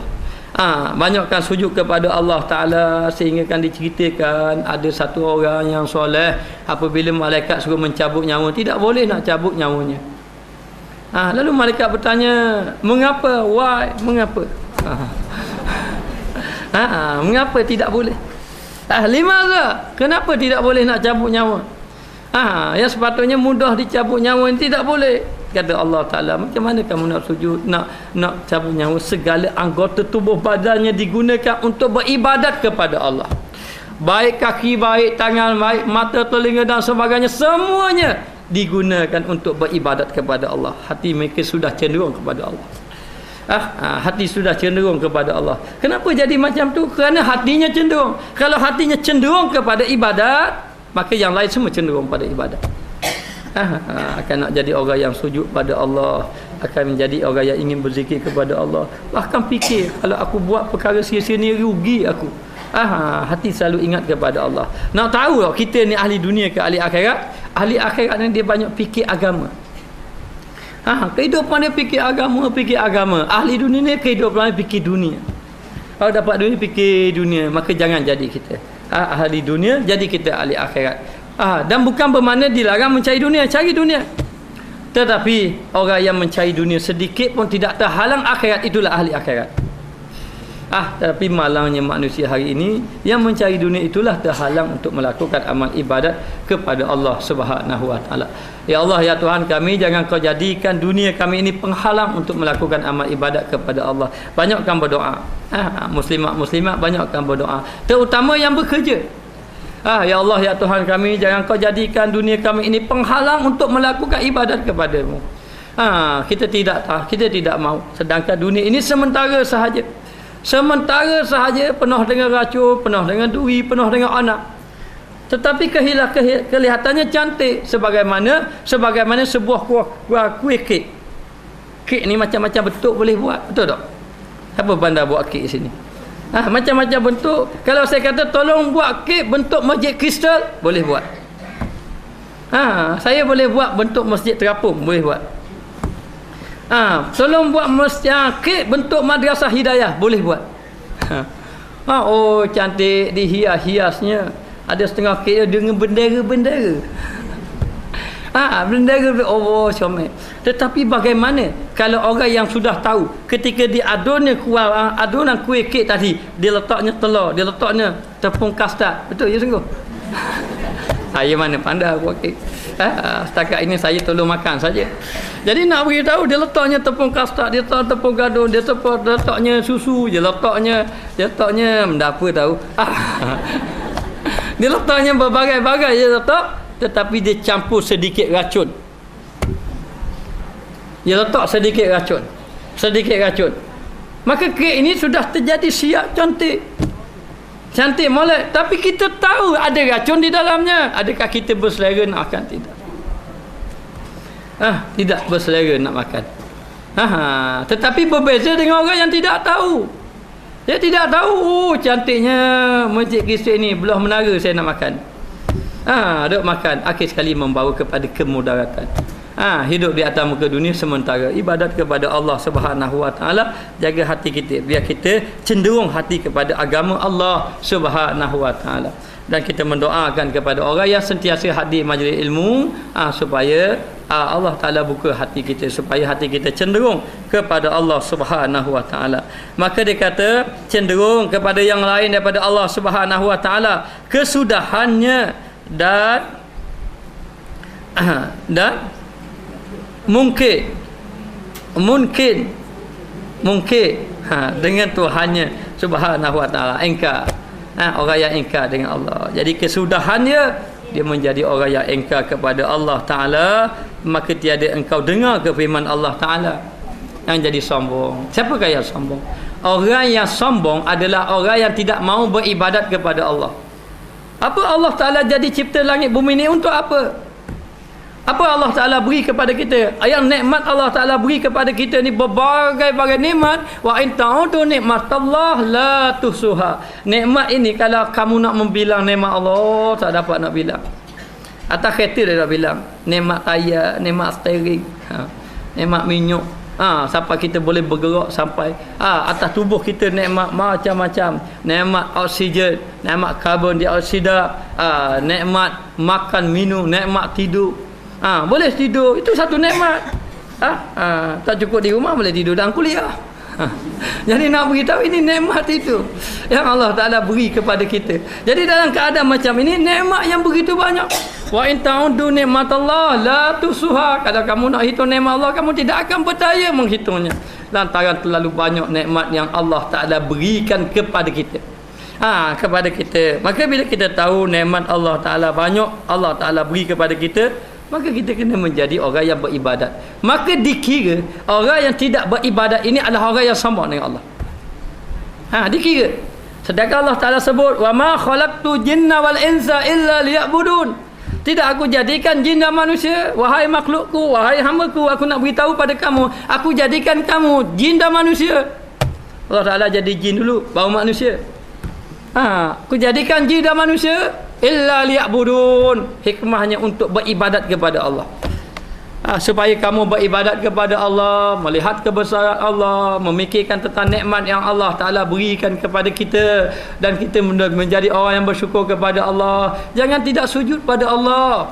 Banyakkan sujud kepada Allah Ta'ala, sehingga kan diceritakan ada satu orang yang soleh, apabila malaikat suruh mencabut nyawa, tidak boleh nak cabut nyawanya. Lalu malaikat bertanya, mengapa? Why? Mengapa? Mengapa tidak boleh? Limaza? Kenapa tidak boleh nak cabut nyawa? Yang sepatutnya mudah dicabut nyawa, tidak boleh. Kata Allah Ta'ala, macam mana kamu nak sujud, nak cabut nyawa? Segala anggota tubuh badannya digunakan untuk beribadat kepada Allah. Baik kaki, baik tangan, baik mata, telinga dan sebagainya, semuanya digunakan untuk beribadat kepada Allah. Hati mereka sudah cenderung kepada Allah. Hati sudah cenderung kepada Allah. Kenapa jadi macam tu? Kerana hatinya cenderung. Kalau hatinya cenderung kepada ibadat, maka yang lain semua cenderung pada ibadat. Akan nak jadi orang yang sujud pada Allah, akan menjadi orang yang ingin berzikir kepada Allah. Bahkan fikir, kalau aku buat perkara sia-sia ni rugi aku. Hati selalu ingat kepada Allah. Nak tahu tak kita ni ahli dunia ke ahli akhirat? Ahli akhirat ni dia banyak fikir agama. Kehidupan dia fikir agama. Ahli dunia ni kehidupan dia fikir dunia. Kalau dapat dunia, fikir dunia, maka jangan jadi kita ahli dunia, jadi kita ahli akhirat. Dan bukan bermakna dilarang mencari dunia, cari dunia. Tetapi orang yang mencari dunia sedikit pun tidak terhalang akhirat, itulah ahli akhirat. Tetapi malangnya manusia hari ini, yang mencari dunia itulah terhalang untuk melakukan amal ibadat kepada Allah Subhanahu Wa Taala. Ya Allah, ya Tuhan kami, jangan kau jadikan dunia kami ini penghalang untuk melakukan amal ibadat kepada Allah. Banyakkan berdoa. Muslimat banyakkan berdoa, terutama yang bekerja. Ya Allah, ya Tuhan kami, jangan kau jadikan dunia kami ini penghalang untuk melakukan ibadat kepadamu. Kita tidak mau. Sedangkan dunia ini sementara sahaja. Penuh dengan racun, penuh dengan duri, penuh dengan anak. Tetapi kelihatannya cantik, sebagaimana sebuah kuih kek. Kek ni macam-macam bentuk boleh buat, betul tak? Siapa pandai buat kek sini? Macam-macam bentuk. Kalau saya kata tolong buat kek bentuk masjid kristal, boleh buat. Saya boleh buat bentuk masjid terapung, boleh buat. Tolong buat kek bentuk madrasah hidayah, boleh buat. Oh cantik, dihias-hiasnya. Ada setengah kek dengan bendera-bendera. Bendera, oh comel. Tetapi bagaimana kalau orang yang sudah tahu, ketika dia adunan kuih kek tadi, dia letaknya telur, dia letaknya tepung kastad, betul ya sungguh? Saya mana pandai buat kek. Setakat ini saya tolong makan saja. Jadi nak beritahu, dia letaknya tepung kastad, dia letak tepung gandum, dia letaknya susu, dia letaknya apa tahu. Dia letaknya berbagai-bagai dia letak. Tetapi dia campur sedikit racun. Dia letak sedikit racun. Maka kek ini sudah terjadi siap cantik molek. Tapi kita tahu ada racun di dalamnya. Adakah kita berselera nak makan? Tidak. Tidak berselera nak makan. Tetapi berbeza dengan orang yang tidak tahu. Dia tidak tahu, cantiknya masjid Kristal ni, belah menara saya nak makan. Duk makan, akhir sekali membawa kepada kemudaratan. Hidup di atas muka dunia sementara. Ibadat kepada Allah Subhanahu Wa Taala, jaga hati kita biar kita cenderung hati kepada agama Allah Subhanahu Wa Taala. Dan kita mendoakan kepada orang yang sentiasa hadir majlis ilmu, supaya Allah Ta'ala buka hati kita, supaya hati kita cenderung kepada Allah Subhanahu Wa Ta'ala. Maka dia kata cenderung kepada yang lain daripada Allah Subhanahu Wa Ta'ala, kesudahannya dan mungkin dengan Tuhannya Subhanahu Wa Ta'ala. Engkar, orang yang engkar dengan Allah. Jadi kesudahannya dia menjadi orang yang engkar kepada Allah Ta'ala, maka tiada engkau dengar ke firman Allah Ta'ala. Yang jadi sombong. Siapakah yang sombong? Orang yang sombong adalah orang yang tidak mau beribadat kepada Allah. Apa Allah Ta'ala jadi cipta langit bumi ni untuk apa? Apa Allah Ta'ala beri kepada kita? Yang nikmat Allah Ta'ala beri kepada kita ni berbagai-bagai nikmat. Wa in ta'udu nikmatallah la tuhsuha. Nikmat ini kalau kamu nak membilang nikmat Allah, tak dapat nak bilang. Atas kereta dia dah bilang nikmat tayar, nikmat steering, nikmat minyak, sampai kita boleh bergerak, sampai atas tubuh kita nikmat macam-macam, nikmat oksigen, nikmat karbon dioksida, nikmat makan minum, nikmat tidur, boleh tidur, itu satu nikmat. Tak cukup di rumah, boleh tidur dalam kuliah. Jadi nak beritahu ini nikmat itu yang Allah Ta'ala beri kepada kita. Jadi dalam keadaan macam ini, nikmat yang begitu banyak. Wa in ta'udu nikmatallah la tusuha. Kalau kamu nak hitung nikmat Allah, kamu tidak akan berdaya menghitungnya. Lantaran terlalu banyak nikmat yang Allah Ta'ala berikan kepada kita. Kepada kita. Maka bila kita tahu nikmat Allah Ta'ala banyak, Allah Ta'ala beri kepada kita, maka kita kena menjadi orang yang beribadat. Maka dikira orang yang tidak beribadat ini adalah orang yang sama dengan Allah. Dikira. Sedangkan Allah Ta'ala sebut, wa ma khalaqtu jinna wal insa illa liya'budun. Tidak aku jadikan jin dan manusia, wahai makhlukku, wahai hamba-Ku, aku nak beritahu pada kamu, aku jadikan kamu jin dan manusia. Allah Ta'ala jadi jin dulu, baru manusia. Aku jadikan jin dan manusia illa liya'budun. Hikmahnya untuk beribadat kepada Allah. Supaya kamu beribadat kepada Allah, melihat kebesaran Allah, memikirkan tentang nikmat yang Allah Ta'ala berikan kepada kita, dan kita menjadi orang yang bersyukur kepada Allah. Jangan tidak sujud pada Allah,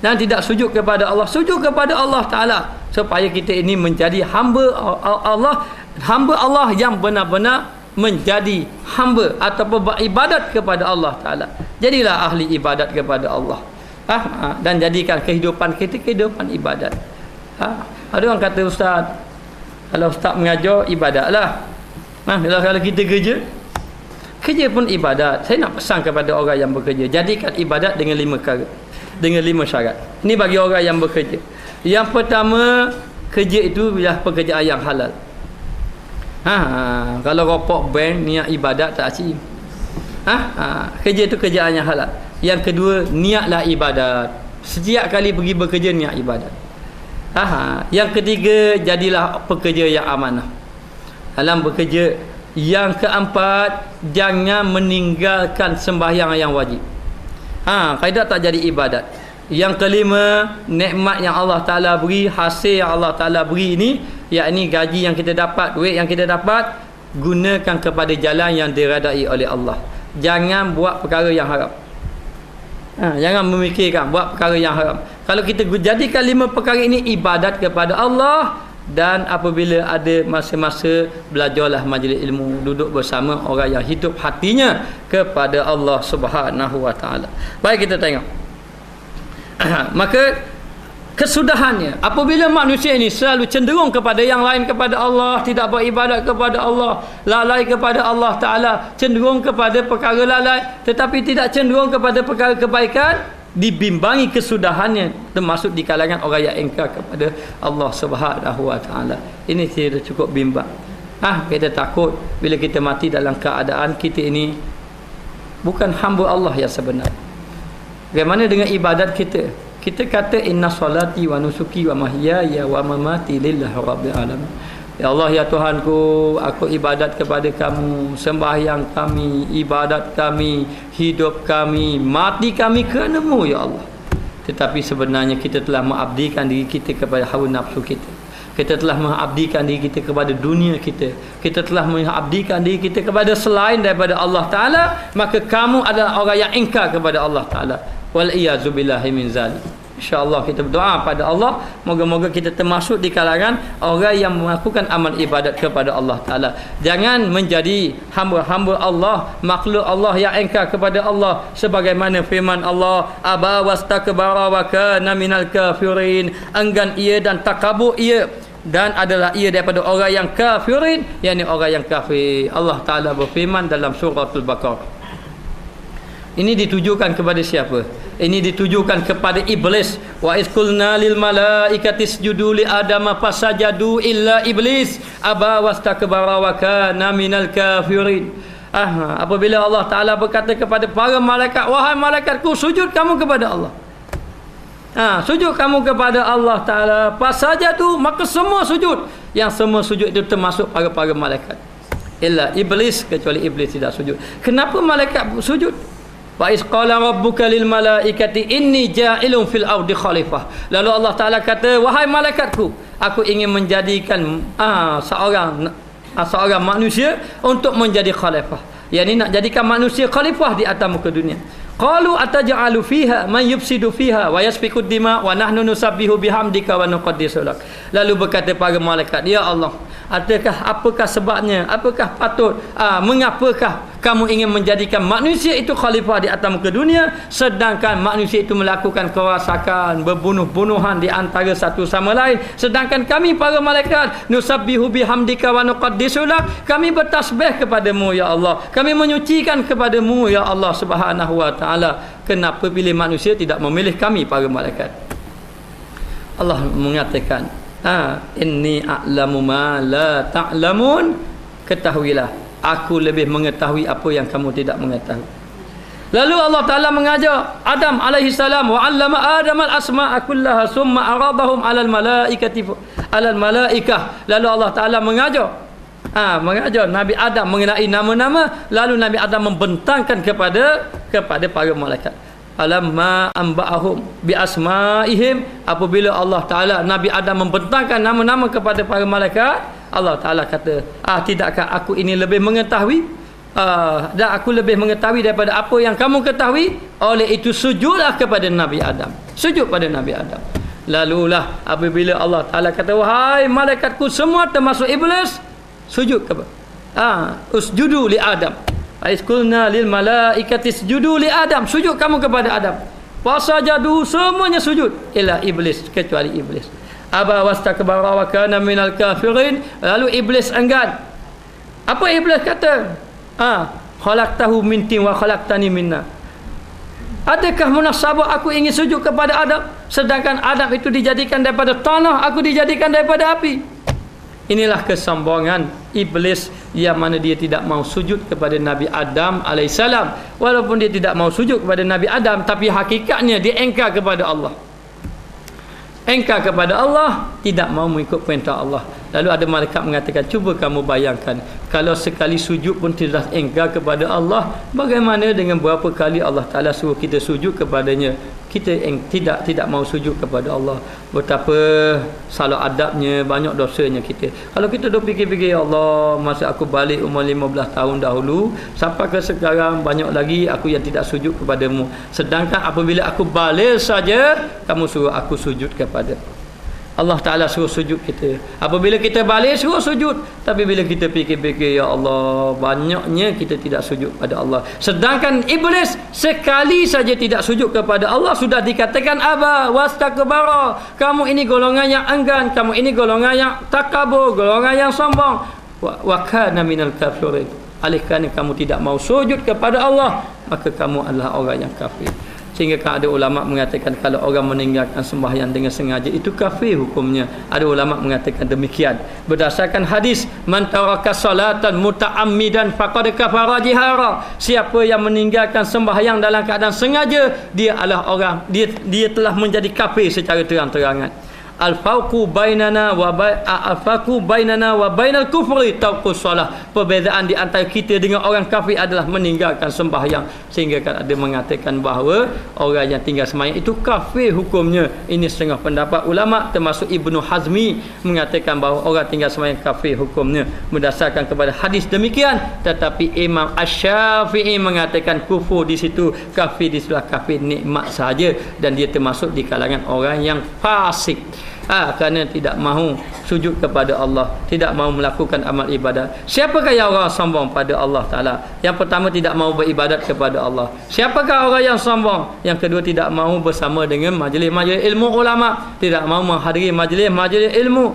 dan tidak sujud kepada Allah, sujud kepada Allah Ta'ala, supaya kita ini menjadi hamba Allah, hamba Allah yang benar-benar menjadi hamba ataupun beribadat kepada Allah Ta'ala. Jadilah ahli ibadat kepada Allah. Dan jadikan kehidupan kita kehidupan ibadat. Ada orang kata, ustaz, kalau ustaz mengajar, ibadatlah. Kalau kita kerja pun ibadat. Saya nak pesan kepada orang yang bekerja, jadikan ibadat dengan 5 perkara, dengan 5 syarat. Ini bagi orang yang bekerja. Yang pertama, kerja itu ialah pekerjaan yang halal. Kalau rokok bank, niat ibadat tak asyik. Kerja itu kerjaan yang halal. Yang kedua, niatlah ibadat. Setiap kali pergi bekerja, niat ibadat. Yang ketiga, jadilah pekerja yang amanah dalam bekerja. Yang keempat, jangan meninggalkan sembahyang yang wajib. Kaedah tak jadi ibadat. Yang kelima, nikmat yang Allah Ta'ala beri, hasil yang Allah Ta'ala beri ini, yakni gaji yang kita dapat, duit yang kita dapat, gunakan kepada jalan yang diredai oleh Allah. Jangan buat perkara yang haram. Jangan memikirkan buat perkara yang haram. Kalau kita jadikan 5 perkara ini ibadat kepada Allah, dan apabila ada masa-masa, belajarlah majlis ilmu, duduk bersama orang yang hidup hatinya kepada Allah Subhanahu wa Ta'ala. Baik, kita tengok. Maka kesudahannya, apabila manusia ini selalu cenderung kepada yang lain kepada Allah, tidak beribadat kepada Allah, lalai kepada Allah Ta'ala, cenderung kepada perkara lalai, tetapi tidak cenderung kepada perkara kebaikan, dibimbangi kesudahannya, termasuk di kalangan orang yang ingkar kepada Allah Subhanahu wa Ta'ala. Ini tidak cukup bimbang. Kita takut bila kita mati dalam keadaan kita ini bukan hamba Allah yang sebenar. Bagaimana dengan ibadat kita? Kita kata inna salati wa nusuki wa mahyaya wa mamati lillahi rabbil alamin. Ya Allah, ya Tuhanku, aku ibadat kepada kamu, sembahyang kami, ibadat kami, hidup kami, mati kami kerana-Mu ya Allah. Tetapi sebenarnya kita telah mengabdikan diri kita kepada hawa nafsu kita. Kita telah mengabdikan diri kita kepada dunia kita. Kita telah mengabdikan diri kita kepada selain daripada Allah Ta'ala. Maka kamu adalah orang yang ingkar kepada Allah Ta'ala. Wal-iyazubillahi min zalik. InsyaAllah kita berdoa pada Allah, moga-moga kita termasuk di kalangan orang yang melakukan amal ibadat kepada Allah Ta'ala. Jangan menjadi hamba-hamba Allah, makhluk Allah yang engkar kepada Allah, sebagaimana firman Allah, aba wastakbara wa kana minal kafirin, enggan ia dan takabur ia, dan adalah ia daripada orang yang kafirin, yakni orang yang kafir. Allah Ta'ala berfirman dalam suratul Baqarah. Ini ditujukan kepada siapa? Ini ditujukan kepada iblis. Wa isqulna lil malaikati isjudu li adama fasajadu illa iblis aba wastakbara wa kana minal kafirin. Apabila Allah Ta'ala berkata kepada para malaikat, wahai malaikatku, sujud kamu kepada Allah. Sujud kamu kepada Allah Ta'ala. Fasajadu, maka semua sujud. Yang semua sujud itu termasuk para malaikat. Illa iblis, kecuali iblis tidak sujud. Kenapa malaikat sujud? Wa iz qala rabbuka lil malaikati inni ja'ilun fil ardi khalifah. Lalu Allah Taala kata, wahai malaikatku, aku ingin menjadikan seorang manusia untuk menjadi khalifah. Yani nak jadikan manusia khalifah di atas muka dunia. Qalu ataj'alu fiha man yufsidu fiha wa yasfiku dima wa nahnu nusabbihu bihamdika wa nuqaddisu lak. Lalu berkata para malaikat, ya Allah, apakah sebabnya, apakah patut, mengapakah kamu ingin menjadikan manusia itu khalifah di atas muka dunia, sedangkan manusia itu melakukan kerosakan, berbunuh-bunuhan di antara satu sama lain, sedangkan kami para malaikat nusabbihu bihamdika wa nuqaddisu lak, kami bertasbih kepadamu ya Allah, kami menyucikan kepadamu ya Allah Subhanahu wa taala. Kenapa pilih manusia, tidak memilih kami para malaikat? Allah mengatakan, inni a'lamu ma la ta'lamun, ketahuilah aku lebih mengetahui apa yang kamu tidak mengetahui. Lalu Allah Ta'ala mengajar Adam alaihi salam, wa 'allama Adam al-asma'a kullaha summa aradahum 'alal malaikah. Lalu Allah Ta'ala mengajar Nabi Adam mengenai nama-nama, lalu Nabi Adam membentangkan kepada para malaikat. Alamma amba'ahum bi asma'ihim, apabila Allah Ta'ala Nabi Adam membentangkan nama-nama kepada para malaikat, Allah Ta'ala kata, tidakkah aku ini lebih mengetahui, dan aku lebih mengetahui daripada apa yang kamu ketahui? Oleh itu sujudlah kepada Nabi Adam, sujud pada Nabi Adam. Lalulah apabila Allah Ta'ala kata, wahai malaikatku semua termasuk iblis, sujud kepada usjudu li Adam. Aiskulna lil malaikati isjudu li Adam, sujud kamu kepada Adam. Fasajadu, semuanya sujud, illa iblis, kecuali iblis. Aba wastakbara wa kana minal kafirin. Lalu iblis enggan. Apa iblis kata? Khalaqtahu min tin wa khalaqtani min nar. Adakah munasabah aku ingin sujud kepada Adam, sedangkan Adam itu dijadikan daripada tanah, aku dijadikan daripada api? Inilah kesombongan iblis, yang mana dia tidak mau sujud kepada Nabi Adam alaihissalam. Walaupun dia tidak mau sujud kepada Nabi Adam, tapi hakikatnya dia engkar kepada Allah. Engkar kepada Allah, tidak mau mengikut perintah Allah. Lalu ada malaikat mengatakan, cuba kamu bayangkan, kalau sekali sujud pun tidak engkar kepada Allah, bagaimana dengan berapa kali Allah Ta'ala suruh kita sujud kepadanya, kita tidak mau sujud kepada Allah? Betapa salah adabnya, banyak dosanya kita. Kalau kita dah fikir-fikir, ya Allah, masa aku balik umur 15 tahun dahulu sampai ke sekarang, banyak lagi aku yang tidak sujud kepadamu, sedangkan apabila aku balik saja kamu suruh aku sujud kepada Allah Ta'ala, suruh sujud kita. Apabila kita balik suruh sujud, tapi bila kita fikir-fikir, ya Allah, banyaknya kita tidak sujud pada Allah. Sedangkan iblis sekali saja tidak sujud kepada Allah sudah dikatakan aba wastakbara, kamu ini golongan yang enggan, kamu ini golongan yang takabur, golongan yang sombong. Wa kana minal kafirin, oleh kerana kamu tidak mau sujud kepada Allah, maka kamu adalah orang yang kafir. Sehingga kan ada ulama mengatakan, kalau orang meninggalkan sembahyang dengan sengaja, itu kafir hukumnya. Ada ulama mengatakan demikian berdasarkan hadis, man taraka salatan muta'ammidan faqad kafara jihara. Siapa yang meninggalkan sembahyang dalam keadaan sengaja, dia adalah orang, dia telah menjadi kafir secara terang-terangan. Al-faqu bainana wa bainal kufri taqus salah. Perbezaan di antara kita dengan orang kafir adalah meninggalkan sembahyang. Sehingga kan ada mengatakan bahawa orang yang tinggal sembahyang itu kafir hukumnya. Ini setengah pendapat ulama, termasuk Ibnu Hazmi mengatakan bahawa orang tinggal sembahyang kafir hukumnya berdasarkan kepada hadis demikian. Tetapi Imam Asy-Syafi'i mengatakan kufur di situ, kafir di sebelah kafir nikmat saja, dan dia termasuk di kalangan orang yang fasik. Kerana tidak mahu sujud kepada Allah, tidak mahu melakukan amal ibadat. Siapakah yang orang sombong pada Allah Ta'ala? Yang pertama, tidak mahu beribadat kepada Allah. Siapakah orang yang sombong? Yang kedua, tidak mahu bersama dengan majlis-majlis ilmu ulama, tidak mahu menghadiri majlis-majlis ilmu.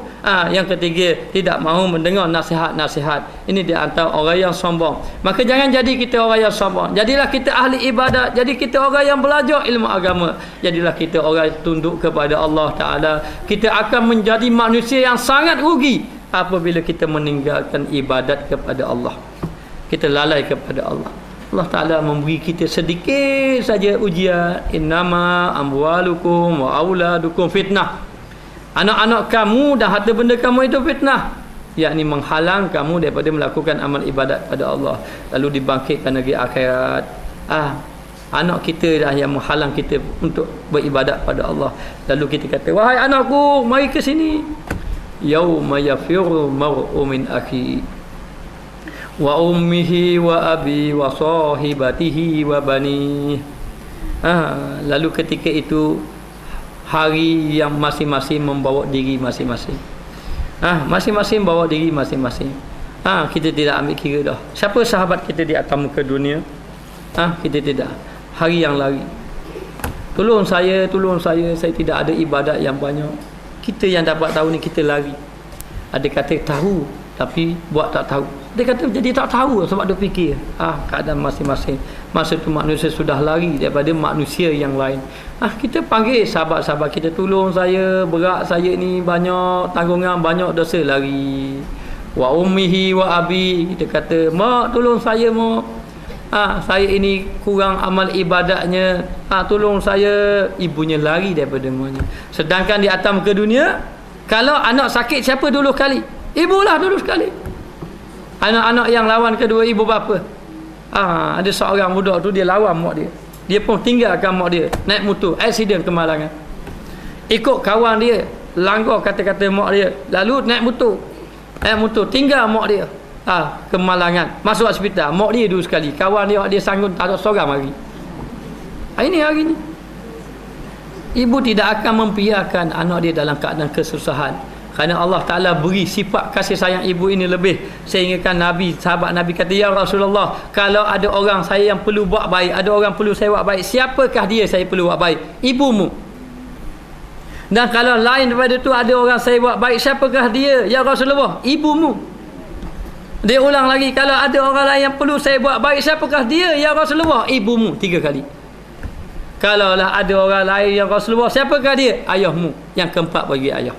Yang ketiga, tidak mahu mendengar nasihat-nasihat. Ini di antara orang yang sombong. Maka jangan jadi kita orang yang sombong. Jadilah kita ahli ibadat. Jadi kita orang yang belajar ilmu agama. Jadilah kita orang yang tunduk kepada Allah Ta'ala. Kita akan menjadi manusia yang sangat rugi apabila kita meninggalkan ibadat kepada Allah. Kita lalai kepada Allah. Allah Ta'ala memberi kita sedikit saja ujian. Innama amwalukum wa auladukum fitnah. Anak-anak kamu dan harta benda kamu itu fitnah, yakni menghalang kamu daripada melakukan amal ibadat pada Allah, lalu dibangkitkan negeri akhirat. Anak kita dah yang menghalang kita untuk beribadat pada Allah. Lalu kita kata, wahai anakku, mari ke sini. Yauma yafirru mar'u min akhi wa ummihi wa abi wa sahibatihi wa bani. Lalu ketika itu hari yang masing-masing membawa diri masing-masing. Masing-masing bawa diri masing-masing. Kita tidak ambil kira dah. Siapa sahabat kita di atas muka dunia? Kita tidak. Hari yang lari. Tolong saya tidak ada ibadat yang banyak. Kita yang dapat tahu ni, kita lari. Ada kata tahu tapi buat tak tahu. Dia kata jadi tak tahu sebab dia fikir keadaan masing-masing. Masa tu manusia sudah lari daripada manusia yang lain. Kita panggil sahabat-sahabat kita, tolong saya, berat saya ni banyak tanggungan, banyak dosa, lari. Wa ummihi wa abi, kita kata, mak tolong saya mak. Saya ini kurang amal ibadatnya, tolong saya. Ibunya lari daripada semuanya. Sedangkan di atas muka dunia, kalau anak sakit, siapa dulu sekali? Ibulah dulu sekali. Anak-anak yang lawan kedua ibu bapa. Ada seorang budak tu, dia lawan mak dia. Dia pun tinggalkan mak dia, naik motor, aksiden kemalangan. Ikut kawan dia, langgar kata-kata mak dia, lalu naik motor, tinggal mak dia. Kemalangan, masuk hospital, mak dia dulu sekali. Kawan dia sanggup tak ada seorang hari. Ini hari ni ibu tidak akan membiarkan anak dia dalam keadaan kesusahan, kerana Allah Ta'ala beri sifat kasih sayang ibu ini lebih. Sehingga kan Nabi, sahabat Nabi kata, ya Rasulullah, kalau ada orang saya yang perlu buat baik, ada orang perlu saya buat baik, siapakah dia saya perlu buat baik? Ibumu. Dan kalau lain daripada itu, ada orang saya buat baik, siapakah dia? Ya Rasulullah, ibumu. Dia ulang lagi, kalau ada orang lain yang perlu saya buat baik, siapakah dia? Ya Rasulullah, ibumu. 3 kali. Kalaulah ada orang lain yang Rasulullah, siapakah dia? Ayahmu. Yang keempat bagi ayah.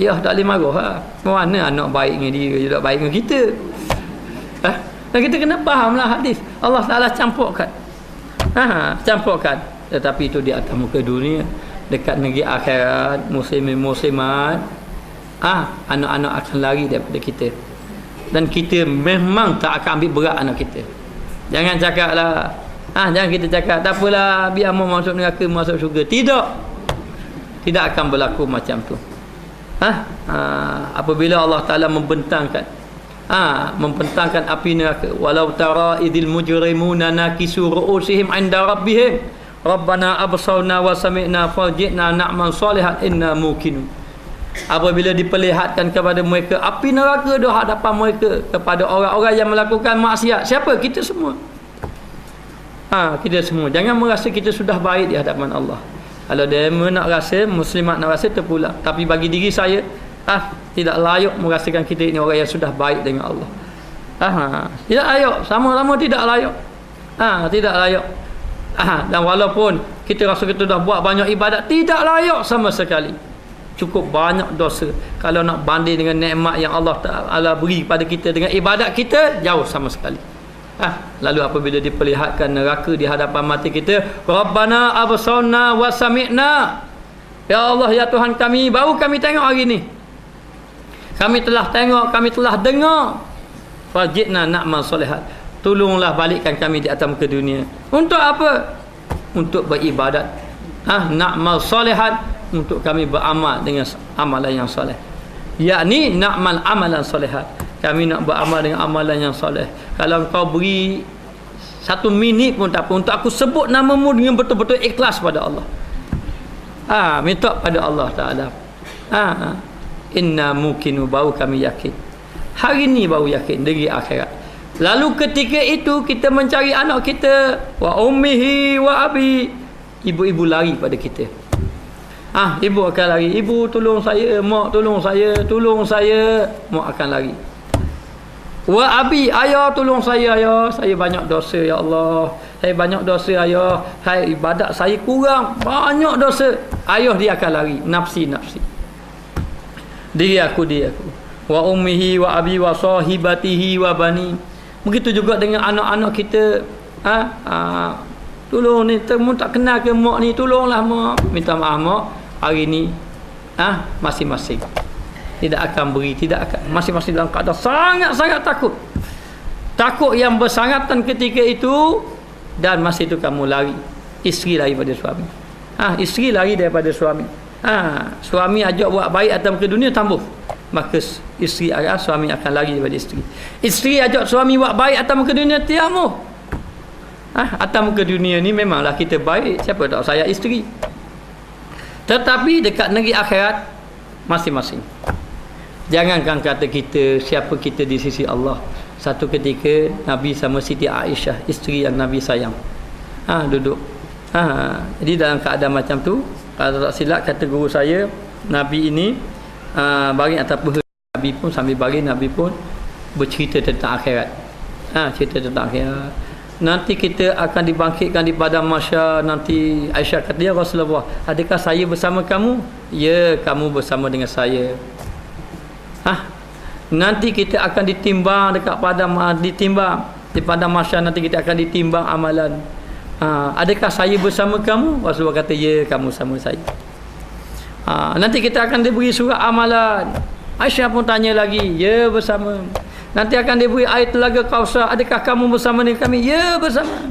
Ayah tak boleh marah. Mana anak baik dengan dia, dia tak baik dengan kita. Dan kita kena fahamlah hadis. Allah Ta'ala campurkan. Campurkan. Tetapi itu di atas muka dunia, dekat negeri akhirat, muslimin-muslimat, anak-anak akan lari daripada kita. Dan kita memang tak akan ambil berat anak kita. Jangan cakap lah, jangan kita cakap, tak apalah, biar mau masuk neraka, masuk syurga. Tidak akan berlaku macam tu. Apabila Allah Ta'ala membentangkan api neraka, walau tara idil mujrimuna nakisu ru'usihim 'inda rabbihim rabbana absarna wa sami'na farji'na na'mal salihan inna muqinun. Apabila diperlihatkan kepada mereka api neraka di hadapan mereka, kepada orang-orang yang melakukan maksiat, siapa? Kita semua. Kita semua. Jangan merasa kita sudah baik di hadapan Allah. Kalau dia nak rasa, muslimat nak rasa, terpulang. Tapi bagi diri saya, tidak layak merasakan kita ini orang yang sudah baik dengan Allah. Tidak layak. Sama-sama tidak layak. Tidak layak. Dan walaupun kita rasa kita dah buat banyak ibadat, tidak layak sama sekali. Cukup banyak dosa. Kalau nak banding dengan nikmat yang Allah Ta'ala beri pada kita dengan ibadat kita, jauh sama sekali. Lalu apabila diperlihatkan neraka di hadapan mata kita, Rabbana absarna wa sami'na, ya Allah, ya Tuhan kami, baru kami tengok hari ni, kami telah tengok, kami telah dengar, farji'na na'mal salihat, tolonglah balikkan kami di atas muka dunia. Untuk apa? Untuk beribadat, na'mal salihat, untuk kami beramal dengan amalan yang soleh, yakni na'mal amalan salihat, kami nak beramal dengan amalan yang soleh. Kalau kau beri 1 minit pun tak apa, untuk aku sebut namamu dengan betul-betul ikhlas pada Allah. Minta pada Allah Taala. Inna mukinu, baru kami yakin. Hari ni baru yakin dari akhirat. Lalu ketika itu kita mencari anak kita, wa ummihi wa abi. Ibu-ibu lari pada kita. Ibu akan lari. Ibu tolong saya, mak tolong saya, tolong saya. Mak akan lari. Wa abi, ayah tolong saya, ayah. Saya banyak dosa ya Allah. Saya banyak dosa ayah. Ibadat saya kurang, banyak dosa. Ayah dia akan lari. Nafsi. Diri aku. Wa ummihi wa abi wa sahibatihi wa bani. Begitu juga dengan anak-anak kita. Tolong ni, temu tak kenal ke mak ni, tolonglah mak. Minta maaf mak. Hari ni masing-masing tidak akan beri, tidak akan, masing-masing dalam keadaan sangat-sangat takut yang bersangatan ketika itu. Dan masa itu kamu lari, isteri lari pada suami, isteri lari daripada suami. Suami ajak buat baik atas muka dunia, tambah, maka isteri suami akan lari daripada isteri. Isteri ajak suami buat baik atas muka dunia, tiamu. Atas muka dunia ni memanglah kita baik, siapa tak sayang isteri. Tetapi dekat negeri akhirat, masing-masing. Jangankan kata kita, siapa kita di sisi Allah. Satu ketika Nabi sama Siti Aisyah, isteri yang Nabi sayang, duduk. Jadi dalam keadaan macam tu, kalau tak silap kata guru saya, Nabi ini baring atas peha Nabi pun, sambil baring Nabi pun bercerita tentang akhirat. Cerita tentang akhirat. Nanti kita akan dibangkitkan di padang mahsyar. Nanti Aisyah kata, ya Rasulullah, adakah saya bersama kamu? Ya, kamu bersama dengan saya. Nanti kita akan ditimbang dekat padang, ditimbang di padang mahsyar. Nanti kita akan ditimbang amalan. Adakah saya bersama kamu? Rasulullah kata, ya, kamu sama saya. Nanti kita akan diberi surat amalan. Aisyah pun tanya lagi, ya, bersama. Nanti akan diberi air telaga Kausar. Adakah kamu bersama dengan kami? Ya, bersama.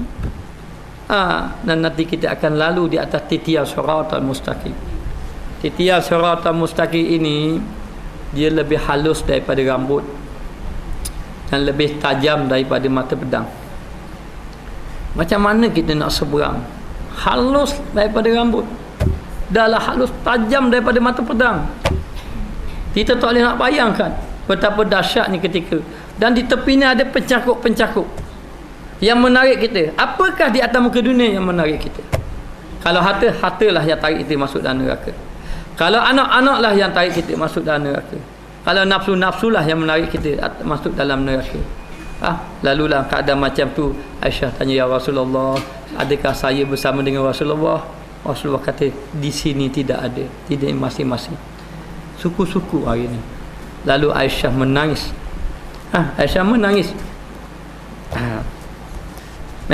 Dan nanti kita akan lalu di atas titian siratal mustaqim. Titian siratal mustaqim ini, dia lebih halus daripada rambut dan lebih tajam daripada mata pedang. Macam mana kita nak seberang? Halus daripada rambut, dahlah halus, tajam daripada mata pedang. Kita tak boleh nak bayangkan betapa dahsyatnya ketika. Dan di tepinya ada pencakuk-pencakuk yang menarik kita. Apakah di atas muka dunia yang menarik kita? Kalau hartalah yang tarik kita masuk dalam neraka. Kalau anak-anaklah yang tarik kita masuk dalam neraka. Kalau nafsu-nafsulah yang menarik kita masuk dalam neraka. Lalulah keadaan macam tu, Aisyah tanya, ya Rasulullah, adakah saya bersama dengan Rasulullah? Rasulullah kata, di sini tidak ada, tidak, masing-masing suku-suku hari ini. Lalu Aisyah menangis. Aisyah menangis.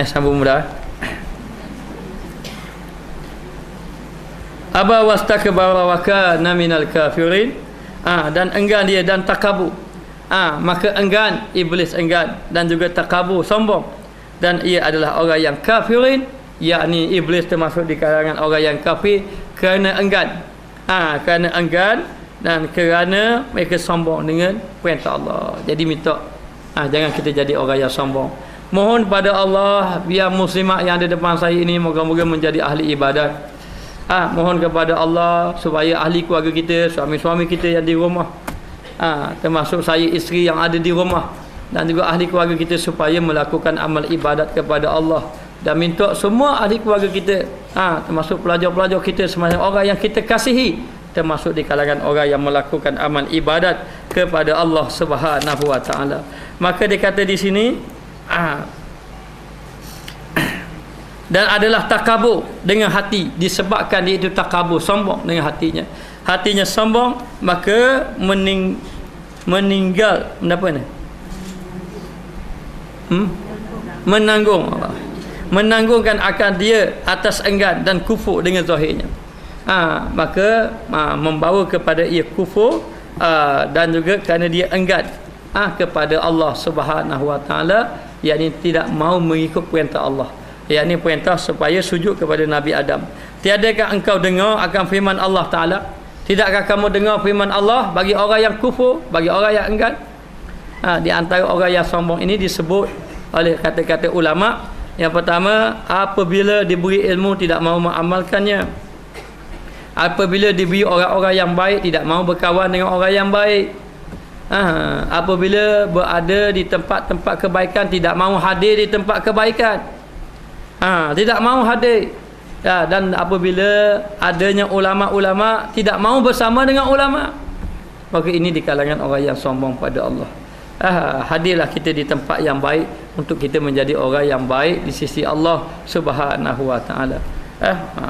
Sambung mudah. Aba wastakbara wa kana minal kafirin. Dan enggan dia dan takabur. Maka enggan, iblis enggan, dan juga takabur, sombong. Dan ia adalah orang yang kafirin, yakni iblis termasuk di kalangan orang yang kafir kerana enggan. Kerana enggan dan kerana mereka sombong dengan perintah Allah. Jadi minta jangan kita jadi orang yang sombong. Mohon pada Allah biar muslimat yang ada depan saya ini moga-moga menjadi ahli ibadat. Mohon kepada Allah supaya ahli keluarga kita, suami-suami kita yang di rumah, termasuk saya, isteri yang ada di rumah, dan juga ahli keluarga kita supaya melakukan amal ibadat kepada Allah. Dan minta semua ahli keluarga kita, termasuk pelajar-pelajar kita, semacam orang yang kita kasihi, termasuk di kalangan orang yang melakukan amal ibadat kepada Allah Subhanahu wa taala. Maka dia kata di sini dan adalah takabur dengan hati, disebabkan dia itu takabur, sombong dengan hatinya sombong, maka meninggal apa ni? Menanggungkan akan dia atas enggan dan kufur dengan zahirnya. Maka membawa kepada ia kufur, dan juga kerana dia enggan kepada Allah Subhanahu wa taala, yakni tidak mau mengikut perintah Allah, yakni perintah supaya sujud kepada Nabi Adam. Tiadakah engkau dengar akan firman Allah taala? Tidakkah kamu dengar firman Allah bagi orang yang kufur, bagi orang yang enggan? Di antara orang yang sombong ini disebut oleh kata-kata ulama. Yang pertama, apabila diberi ilmu tidak mau mengamalkannya. Apabila diberi orang-orang yang baik, tidak mahu berkawan dengan orang yang baik. Apabila berada di tempat-tempat kebaikan, tidak mahu hadir di tempat kebaikan. Tidak mahu hadir. Dan apabila adanya ulama-ulama, tidak mahu bersama dengan ulama. Maka ini di kalangan orang yang sombong pada Allah. Hadirlah kita di tempat yang baik untuk kita menjadi orang yang baik di sisi Allah Subhanahu wa taala.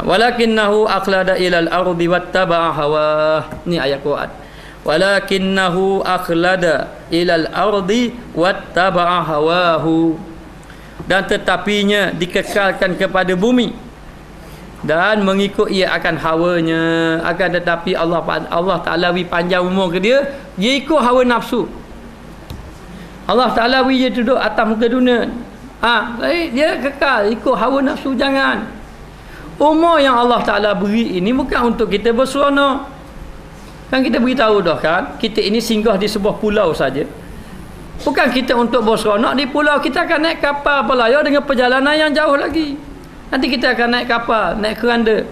Walakinnahu aqlada ilal ardi wattaba'a hawah. Ni ayat Quran. Walakinnahu aqlada ilal ardi wattaba'a hawahu. Dan tetapinya dikekalkan kepada bumi dan mengikut ia akan hawanya. Akan tetapi Allah Ta'ala beri panjang umur ke dia ikut hawa nafsu. Allah Ta'ala beri dia duduk atas muka dunia. Dia kekal ikut hawa nafsu. Jangan. Umur yang Allah Ta'ala beri ini bukan untuk kita berseronok. Kan kita beritahu dah kan, kita ini singgah di sebuah pulau saja. Bukan kita untuk berseronok di pulau. Kita akan naik kapal berlayar dengan perjalanan yang jauh lagi. Nanti kita akan naik kapal, naik keranda,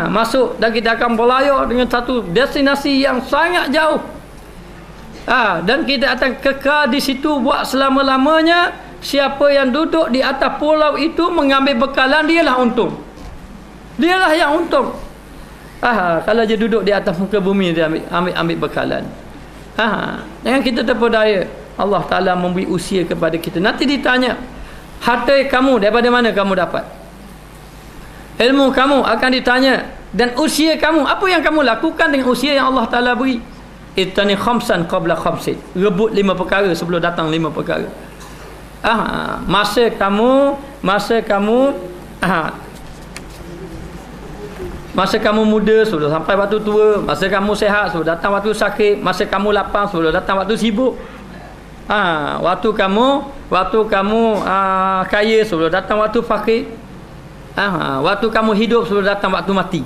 masuk, dan kita akan berlayar dengan satu destinasi yang sangat jauh. Dan kita akan kekal di situ buat selama-lamanya. Siapa yang duduk di atas pulau itu mengambil bekalan, dialah untung. Dialah yang untung. Kalau dia duduk di atas muka bumi, dia ambil bekalan. Jangan kita terpedaya. Allah Ta'ala memberi usia kepada kita. Nanti ditanya, harta kamu daripada mana kamu dapat? Ilmu kamu akan ditanya. Dan usia kamu, apa yang kamu lakukan dengan usia yang Allah Ta'ala beri? Itani khamsan qabla khamsin. Rebut 5 perkara sebelum datang 5 perkara. Masa kamu muda sebelum sampai waktu tua. Masa kamu sihat sebelum datang waktu sakit. Masa kamu lapang sebelum datang waktu sibuk. Waktu kamu kaya sebelum datang waktu fakir. Waktu kamu hidup sebelum datang waktu mati.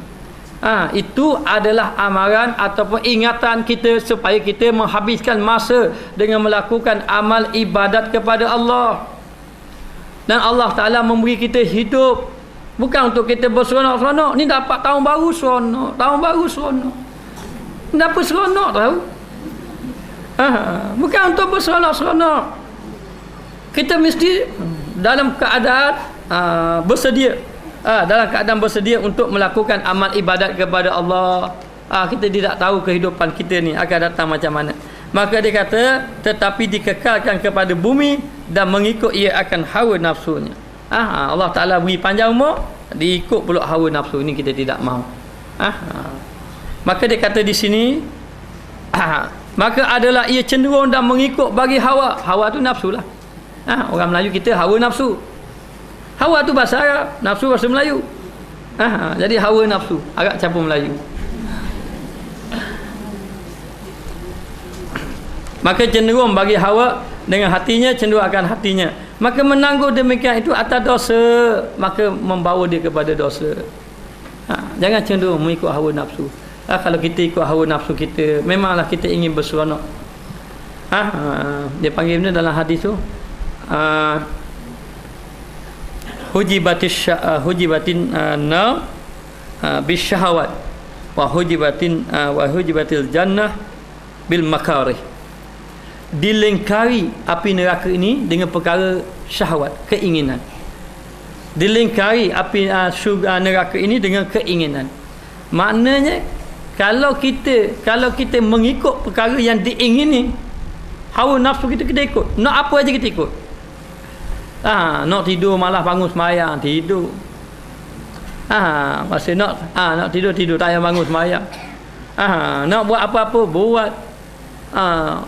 Itu adalah amaran ataupun ingatan kita supaya kita menghabiskan masa dengan melakukan amal ibadat kepada Allah. Dan Allah Ta'ala memberi kita hidup bukan untuk kita berseronok-seronok. Ni dapat tahun baru seronok. Dapat seronok tahu. Bukan untuk berseronok-seronok. Kita mesti dalam keadaan bersedia. Dalam keadaan bersedia untuk melakukan amal ibadat kepada Allah. Kita tidak tahu kehidupan kita ni akan datang macam mana. Maka dia kata, tetapi dikekalkan kepada bumi dan mengikut ia akan hawa nafsunya. Allah Ta'ala beri panjang umur, diikut pula hawa nafsu. Ini kita tidak mahu. Maka dia kata di sini, maka adalah ia cenderung dan mengikut bagi hawa. Hawa tu nafsu lah. Orang Melayu kita hawa nafsu. Hawa tu bahasa Arab, nafsu bahasa Melayu. Jadi hawa nafsu agak campur Melayu. Maka cenderung bagi hawa dengan hatinya, cenderung akan hatinya. Maka menanggung demikian itu atas dosa, maka membawa dia kepada dosa. Jangan cenderung mengikut hawa nafsu. Kalau kita ikut hawa nafsu kita, memanglah kita ingin berseronok. Dia panggil benda dalam hadis tu, hujibatin nar bisyahawat wa hujibatil jannah bil makarih. Dilingkari api neraka ini dengan perkara syahwat, keinginan. Dilingkari api syurga neraka ini dengan keinginan. Maknanya kalau kita mengikut perkara yang diingini, hawa nafsu kita ikut. Nak apa aja kita ikut. Nak tidur malah bangun sembahyang, tidur. Masa nak tidur tak payah bangun sembahyang. Nak buat apa-apa buat.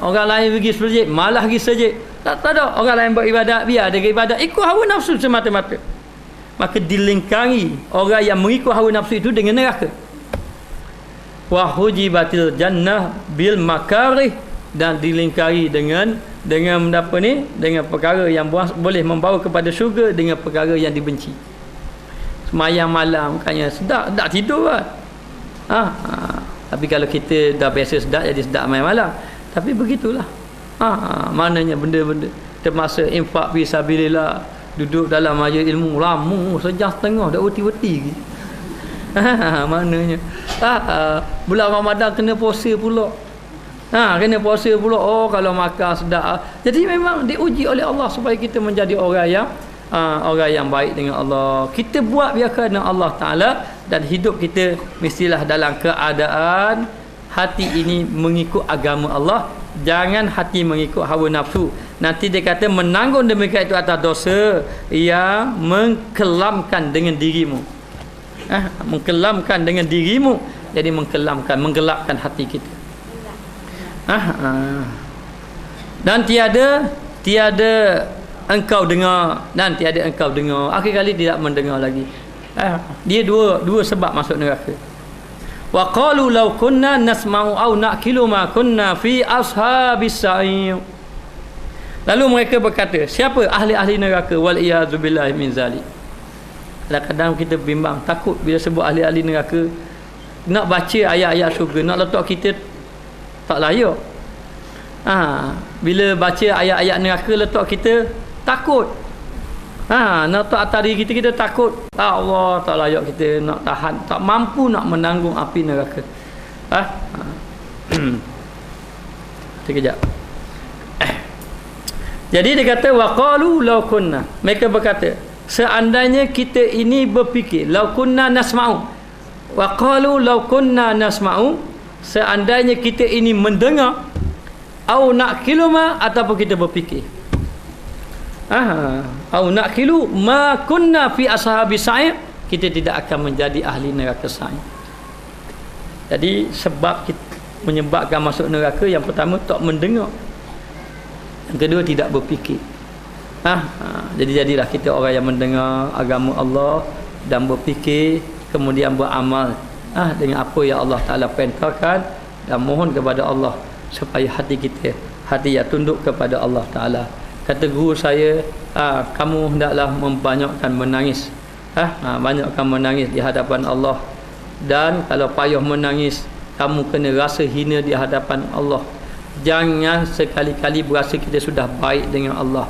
Orang lain pergi masjid, malah pergi masjid. Tak ada. Orang lain buat ibadat, biar dia ibadat, ikut hawa nafsu semata-mata. Maka dilingkari orang yang mengikut hawa nafsu itu dengan neraka. Wa hujibatil jannah bil makarih, dan dilingkari dengan apa ni, dengan perkara yang boleh membawa kepada syurga dengan perkara yang dibenci. Semayang malam bukannya sedap, tak tidur lah. Tapi kalau kita dah biasa sedap, jadi sedap main malam. Tapi begitulah. Maknanya benda-benda termasuk infak fi sabilillah, duduk dalam majlis ilmu lama, sejam setengah dah weti-weti. Maknanya bulan Ramadan kena puasa pula. Kena puasa pula. Oh, kalau makan sedap. Jadi memang diuji oleh Allah supaya kita menjadi orang yang baik dengan Allah. Kita buat biar kerana Allah Ta'ala, dan hidup kita mestilah dalam keadaan hati ini mengikut agama Allah. Jangan hati mengikut hawa nafsu. Nanti dia kata menanggung demikian itu atas dosa yang mengkelamkan dengan dirimu. Mengkelamkan dengan dirimu. Jadi menggelapkan hati kita. Dan tiada engkau dengar, akhir kali tidak mendengar lagi. Dia dua sebab masuk neraka. Wa qalu law kunna nasma'u aw na'kilu ma kunna fi ashabis sa'ir. Lalu mereka berkata, siapa ahli-ahli neraka? Wal iyadzu billahi min zalik. Kadang-kadang kita bimbang, takut bila sebut ahli-ahli neraka, nak baca ayat-ayat syurga, nak letak kita tak layak. Bila baca ayat-ayat neraka letak kita takut. Nak letak atas diri kita takut. Allah tak layak kita nak tahan, tak mampu nak menanggung api neraka. Sekejap. Jadi dia kata waqalu law kunna. Mereka berkata, seandainya kita ini berfikir, law kunna nasma'u. Waqalu law kunna nasma'u, seandainya kita ini mendengar, au naqilu ma, ataupun kita berfikir. Au naqilu ma kunna fi ashabi sa'ir, kita tidak akan menjadi ahli neraka sa'ir. Jadi sebab kita menyebabkan masuk neraka, yang pertama tak mendengar, yang kedua tidak berfikir. Jadi jadilah kita orang yang mendengar agama Allah dan berfikir, kemudian beramal dengan apa yang Allah Ta'ala perintahkan, dan mohon kepada Allah supaya hati kita hati yang tunduk kepada Allah Ta'ala. Kata guru saya, kamu hendaklah membanyakkan menangis, banyakkan menangis di hadapan Allah. Dan kalau payah menangis, kamu kena rasa hina di hadapan Allah. Jangan sekali-kali berasa kita sudah baik dengan Allah.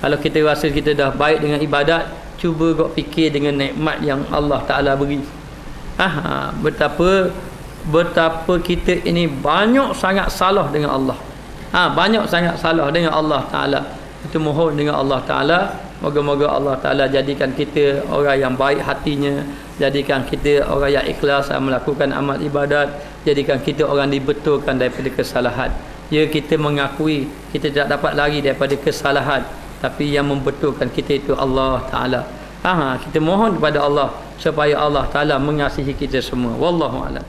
Kalau kita rasa kita dah baik dengan ibadat, cuba kau fikir dengan nikmat yang Allah Ta'ala beri. Betapa kita ini banyak sangat salah dengan Allah. Banyak sangat salah dengan Allah Ta'ala. Itu mohon dengan Allah Ta'ala, moga-moga Allah Ta'ala jadikan kita orang yang baik hatinya, jadikan kita orang yang ikhlas melakukan amal ibadat, jadikan kita orang dibetulkan daripada kesalahan. Ya, kita mengakui kita tidak dapat lari daripada kesalahan, tapi yang membetulkan kita itu Allah Ta'ala. Kita mohon kepada Allah supaya Allah Ta'ala mengasihi kita semua. Wallahu a'lam.